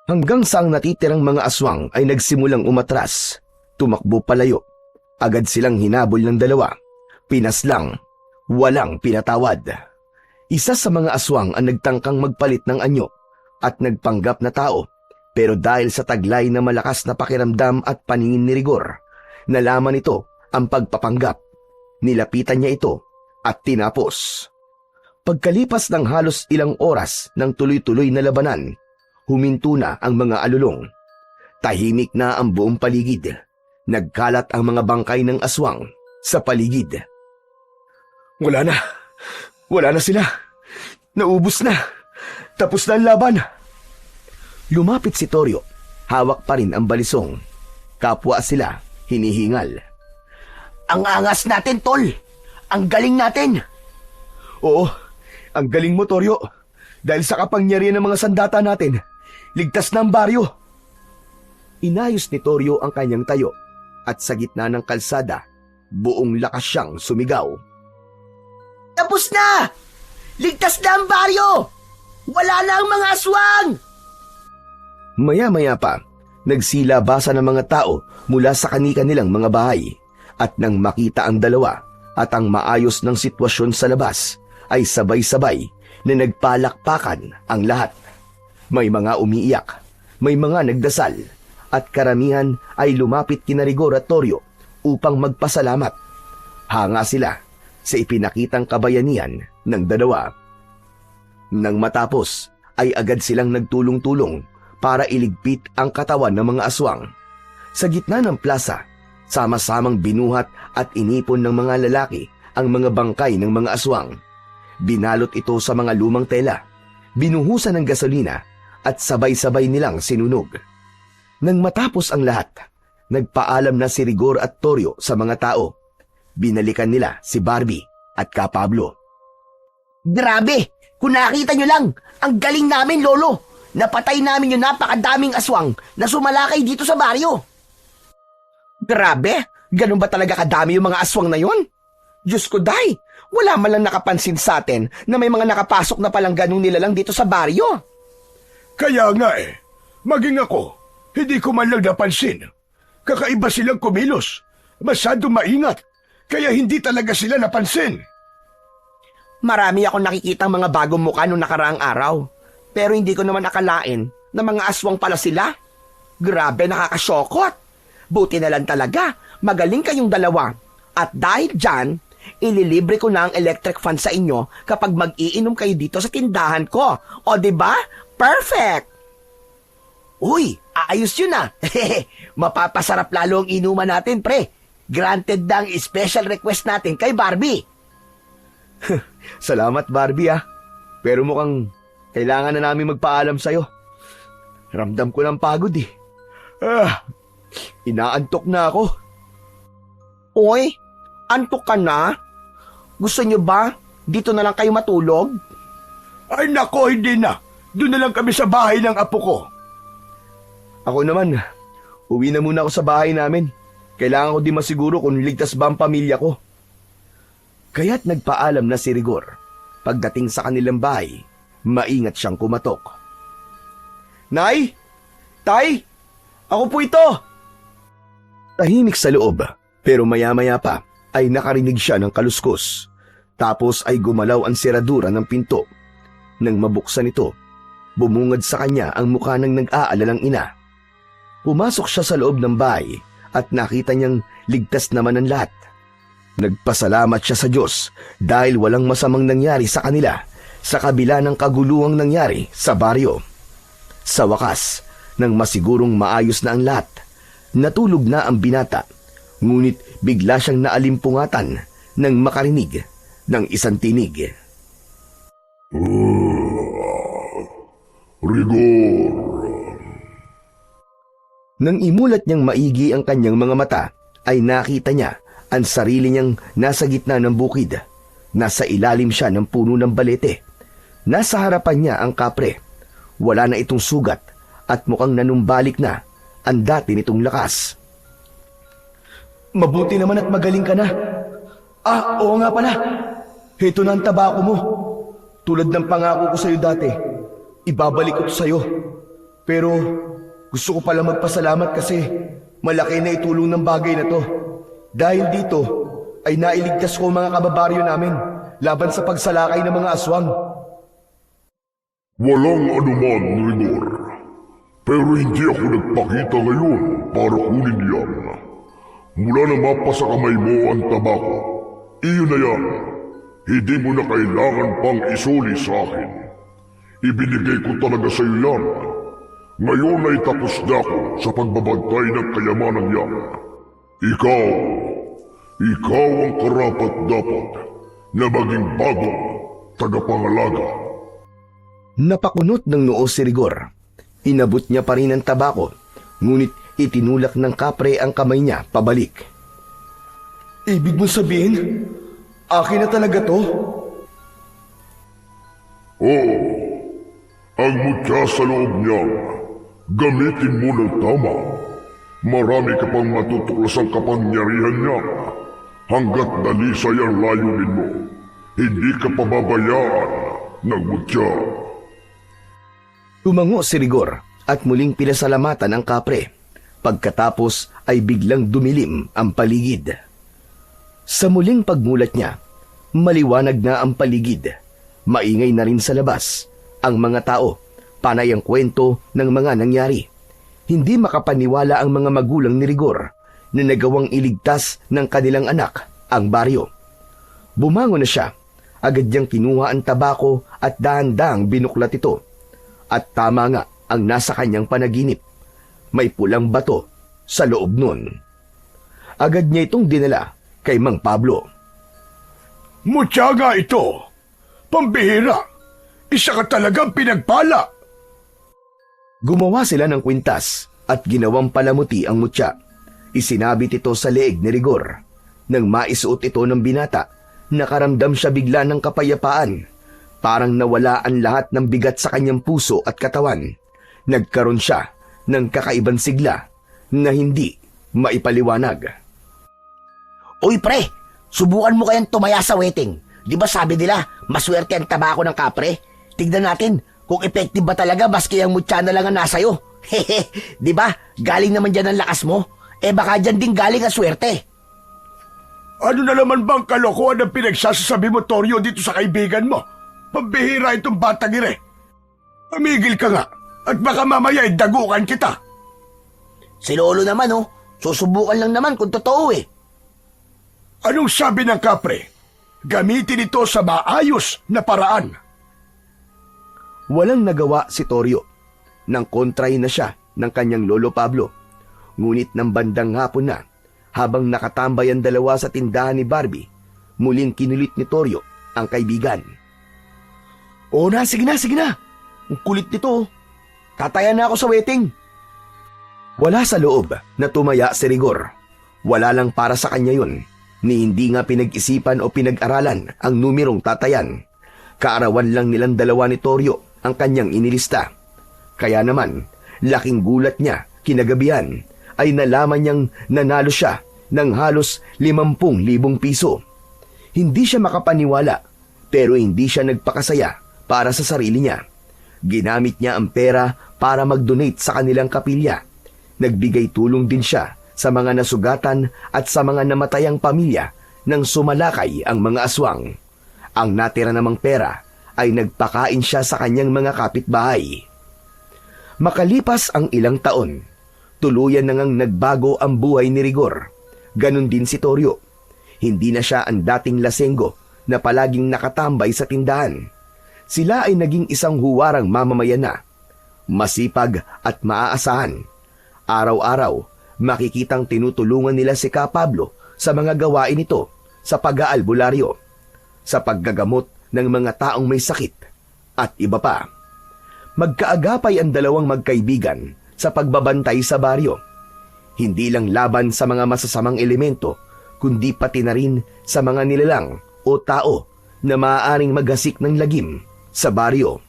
Hanggang sa ang natitirang mga aswang ay nagsimulang umatras, tumakbo palayo. Agad silang hinabol ng dalawa. Pinaslang, walang pinatawad. Isa sa mga aswang ang nagtangkang magpalit ng anyo at nagpanggap na tao. Pero dahil sa taglay na malakas na pakiramdam at paningin ni Rigor, nalaman ito ang pagpapanggap. Nilapitan niya ito at tinapos. Pagkalipas ng halos ilang oras ng tuloy-tuloy na labanan, huminto na ang mga alulong. Tahimik na ang buong paligid. Nagkalat ang mga bangkay ng aswang sa paligid. Wala na. Wala na sila. Naubos na. Tapos na ang laban. Lumapit si Toryo. Hawak pa rin ang balisong. Kapwa sila hinihingal. Ang angas natin, Tol. Ang galing natin. Oo, ang galing mo, Toryo. Dahil sa kapangyarihan ng mga sandata natin, ligtas na ang baryo. Inayos ni Toryo ang kanyang tayo at sa gitna ng kalsada, buong lakas siyang sumigaw. Tapos na! Ligtas na ang baryo! Wala na ang mga aswang! Maya-maya pa, nagsilabasa ng mga tao mula sa kani-kanilang mga bahay at nang makita ang dalawa at ang maayos ng sitwasyon sa labas, ay sabay-sabay na nagpalakpakan ang lahat. May mga umiiyak, may mga nagdasal, at karamihan ay lumapit kina Rigor at Toryo upang magpasalamat. Hanga sila sa ipinakitang kabayanihan ng dalawa. Nang matapos, ay agad silang nagtulong-tulong para iligpit ang katawan ng mga aswang. Sa gitna ng plaza, sama-samang binuhat at inipon ng mga lalaki ang mga bangkay ng mga aswang. Binalot ito sa mga lumang tela, binuhusan ng gasolina at sabay-sabay nilang sinunog. Nang matapos ang lahat, nagpaalam na si Rigor at Toryo sa mga tao. Binalikan nila si Barbie at ka Pablo. Grabe! Kung nakita nyo lang, ang galing namin, Lolo! Napatay namin yung napakadaming aswang na sumalakay dito sa baryo. Grabe! Ganun ba talaga kadami yung mga aswang na yon? Diyos ko, Day! Wala man lang nakapansin sa atin na may mga nakapasok na palang ganung nilalang dito sa baryo. Kaya nga maging ako, hindi ko man lang napansin. Kakaiba silang kumilos. Masyado maingat. Kaya hindi talaga sila napansin. Marami akong nakikitang mga bagong mukha nung nakaraang araw. Pero hindi ko naman akalain na mga aswang pala sila. Grabe, nakakasyokot. Buti na lang talaga, magaling kayong dalawa. At dahil dyan, ililibre ko na ang electric fan sa inyo kapag mag-iinom kayo dito sa tindahan ko. O diba? Perfect! Uy, aayos yun ah. Mapapasarap lalo ang inuman natin, pre. Granted na ang special request natin kay Barbie. Salamat, Barbie Pero mukhang kailangan na namin magpaalam sa'yo. Ramdam ko ng pagod Inaantok na ako. Uy, antok ka na? Gusto nyo ba dito na lang kayo matulog? Ay nako, hindi na. Doon na lang kami sa bahay ng apo ko. Ako naman, uwi na muna ako sa bahay namin. Kailangan ko din masiguro kung ligtas ba ang pamilya ko. Kaya't nagpaalam na si Rigor. Pagdating sa kanilang bahay, maingat siyang kumatok. Nay! Tay! Ako po ito! Tahimik sa loob, pero maya-maya pa ay nakarinig siya ng kaluskos. Tapos ay gumalaw ang seradura ng pinto. Nang mabuksan ito, bumungad sa kanya ang mukha ng nag-aalalang ina. Pumasok siya sa loob ng bahay at nakita niyang ligtas naman ang lahat. Nagpasalamat siya sa Diyos dahil walang masamang nangyari sa kanila sa kabila ng kaguluhang nangyari sa baryo. Sa wakas, nang masigurong maayos na ang lahat, natulog na ang binata, ngunit bigla siyang naalimpungatan nang makarinig ng isang tinig. Rigor! Nang imulat niyang maigi ang kanyang mga mata, ay nakita niya ang sarili niyang nasa gitna ng bukid. Nasa ilalim siya ng puno ng balete. Nasa harapan niya ang kapre. Wala na itong sugat at mukhang nanumbalik na ang dati nitong lakas. Mabuti naman at magaling ka na. Oo nga pala. Heto na ang tabako mo. Tulad ng pangako ko sa'yo dati, ibabalik ko sa'yo. Pero gusto ko pala magpasalamat kasi malaki na itulong ng bagay na to. Dahil dito ay nailigtas ko ang mga kababaryo namin laban sa pagsalakay ng mga aswang. Walang anuman, Rigor. Pero hindi ako nagpakita ngayon para kunin yan. Mula na mapa sa kamay mo ang tabako, iyon na yan. Hindi mo na kailangan pang isuli sa akin. Ibinigay ko talaga sa iyo yan. Ngayon ay tapos na ako sa pagbabantay ng kayamanan yan. Ikaw ang karapat-dapat na maging bagong tagapangalaga. Napakunot ng noo si Rigor. Inabot niya pa rin ang tabako, ngunit itinulak ng kapre ang kamay niya pabalik. Ibig mo sabihin, akin na talaga to? Oo, ang mutya sa loob niya, gamitin mo ng tama. Marami ka pang matutuklasang kapangyarihan niya. Hanggat dalisay ang layunin mo, hindi ka pababayaan ng mutya. Tumango si Rigor at muling pinasalamatan ang kapre. Pagkatapos ay biglang dumilim ang paligid. Sa muling pagmulat niya, maliwanag na ang paligid. Maingay na rin sa labas ang mga tao, panay ang kwento ng mga nangyari. Hindi makapaniwala ang mga magulang ni Rigor na nagawang iligtas ng kanilang anak ang baryo. Bumangon na siya, agad niyang kinuha ang tabako at dahan-dahang binuklat ito. At tama nga ang nasa kanyang panaginip. May pulang bato sa loob nun. Agad niya itong dinala kay Mang Pablo. Mutya nga ito. Pambihira. Isa ka talagang pinagpala. Gumawa sila ng kwintas at ginawang palamuti ang mutya. Isinabit ito sa leeg ni Rigor. Nang maisuot ito ng binata, Nakaramdam siya bigla ng kapayapaan. Parang nawala ang lahat ng bigat sa kanyang puso at katawan. Nagkaroon siya ng kakaibang sigla na hindi maipaliwanag. Uy pre, subukan mo kayang tumaya sa wedding. Di ba sabi nila, maswerte ang tabako ng kapre? Tignan natin kung effective ba talaga baski ang mutya na lang ang nasa'yo. Hehe, di ba? Galing naman dyan ang lakas mo. Baka dyan din galing ang swerte. Ano na naman bang kalokohan ang pinagsasasabi mo, Toryo, dito sa kaibigan mo? Pambihira itong batang ire. Pamigil ka nga at baka mamaya dagukan kita. Si Lolo naman susubukan lang naman kung totoo eh. Anong sabi ng kapre? Gamitin ito sa maayos na paraan. Walang nagawa si Toryo. Nang kontray na siya ng kanyang lolo Pablo. Ngunit ng bandang hapon na, habang nakatambay ang dalawa sa tindahan ni Barbie, muling kinulit ni Toryo ang kaibigan. Oo na, sige na. Ang kulit nito. Tataya na ako sa wedding. Wala sa loob na tumaya si Rigor. Wala lang para sa kanya yun, ni hindi nga pinag-isipan o pinag-aralan ang numerong tatayan. Kaarawan lang nilang dalawa ni Toryo ang kanyang inilista. Kaya naman, laking gulat niya kinagabihan ay nalaman niyang nanalo siya ng halos 50,000 piso. Hindi siya makapaniwala, pero hindi siya nagpakasaya para sa sarili niya. Ginamit niya ang pera para mag-donate sa kanilang kapilya. Nagbigay tulong din siya sa mga nasugatan at sa mga namatayang pamilya nang sumalakay ang mga aswang. Ang natira namang pera ay nagpakain siya sa kanyang mga kapitbahay. Makalipas ang ilang taon, tuluyan na ngang nagbago ang buhay ni Rigor. Ganon din si Toryo. Hindi na siya ang dating lasenggo na palaging nakatambay sa tindahan. Sila ay naging isang huwarang mamamayan na, masipag at maaasahan. Araw-araw, makikitang tinutulungan nila si Ka Pablo sa mga gawain nito sa pag-aalbularyo, sa paggagamot ng mga taong may sakit, at iba pa. Magkaagapay ang dalawang magkaibigan sa pagbabantay sa baryo. Hindi lang laban sa mga masasamang elemento, kundi pati na rin sa mga nilalang o tao na maaaring maghasik ng lagim sa baryo.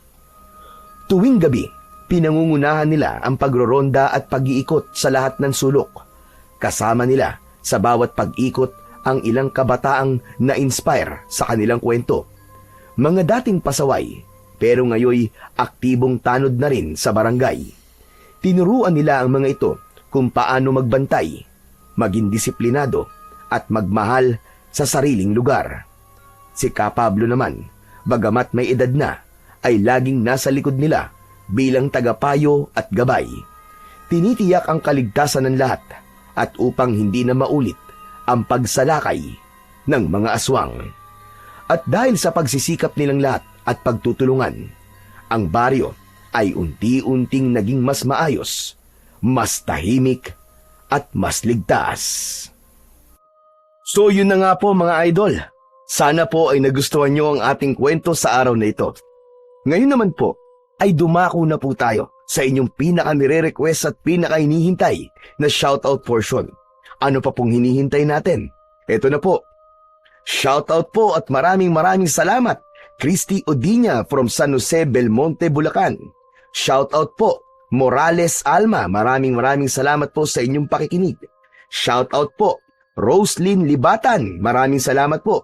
Tuwing gabi, pinangungunahan nila ang pagroronda at pag-iikot sa lahat ng sulok. Kasama nila sa bawat pag-ikot ang ilang kabataang na-inspire sa kanilang kwento. Mga dating pasaway, pero ngayoy aktibong tanod na rin sa barangay. Tinuruan nila ang mga ito kung paano magbantay, maging disiplinado at magmahal sa sariling lugar. Si Ka Pablo naman, bagamat may edad na, ay laging nasa likod nila bilang tagapayo at gabay. Tinitiyak ang kaligtasan ng lahat at upang hindi na maulit ang pagsalakay ng mga aswang. At dahil sa pagsisikap nilang lahat at pagtutulungan, ang baryo ay unti-unting naging mas maayos, mas tahimik at mas ligtas. So yun na nga po mga idol. Sana po ay nagustuhan nyo ang ating kwento sa araw na ito. Ngayon naman po ay dumako na po tayo sa inyong pinaka-nire-request at pinaka-hinihintay na shoutout portion. Ano pa pong hinihintay natin? Ito na po. Shoutout po at maraming salamat, Christy Odiña from San Jose, Belmonte, Bulacan. Shoutout po, Morales Alma, maraming salamat po sa inyong pakikinig. Shoutout po, Roslyn Libatan, maraming salamat po.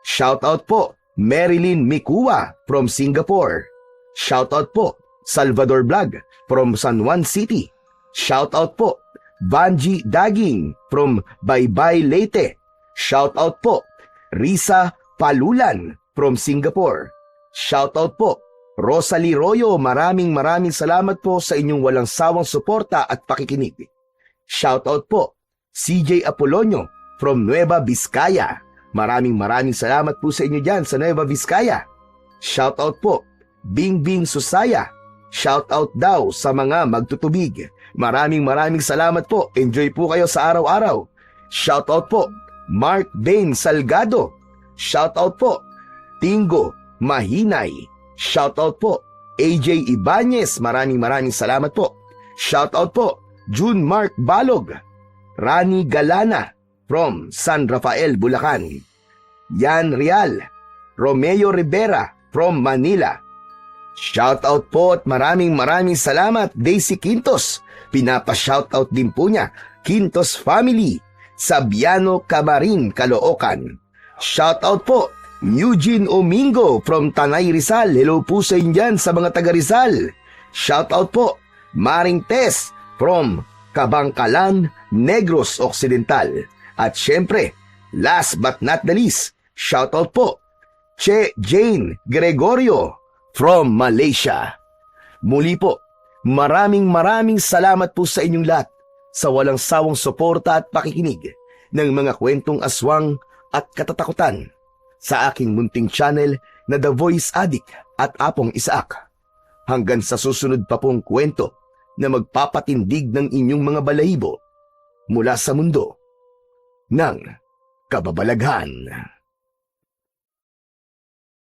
Shoutout po, Marilyn Mikua from Singapore. Shoutout po, Salvador Vlog from San Juan City. Shoutout po, Vanji Daging from Baybay, Leyte. Shoutout po, Risa Palulan from Singapore. Shoutout po, Rosalie Royo, maraming salamat po sa inyong walang sawang suporta at pakikinig. Shoutout po, CJ Apolonio from Nueva Vizcaya. Maraming salamat po sa inyo dyan sa Nueva Vizcaya. Shoutout po, Bingbing Susaya. Shoutout daw sa mga magtutubig. Maraming salamat po. Enjoy po kayo sa araw-araw. Shoutout po, Mark Bain Salgado. Shoutout po, Tingo Mahinay. Shoutout po, AJ Ibanez. Maraming salamat po. Shoutout po, June Mark Balog. Rani Galana from San Rafael, Bulacan. Yan Real, Romeo Rivera from Manila. Shoutout po at maraming salamat Daisy Quintos. Pinapa-shoutout din po niya Quintos Family, Sabiano Camarin, Caloocan. Shoutout po Eugene Omingo from Tanay Rizal. Hello po sa inyan sa mga taga Rizal. Shoutout po Maring Tess from Kabangkalan, Negros Occidental. At syempre, last but not the least, shoutout po Che Jane Gregorio from Malaysia. Muli po, maraming salamat po sa inyong lahat sa walang sawang suporta at pakikinig ng mga kwentong aswang at katatakutan sa aking munting channel na The Voice Addict at Apong Isaak. Hanggang sa susunod pa pong kwento na magpapatindig ng inyong mga balahibo mula sa mundo ng kababalaghan.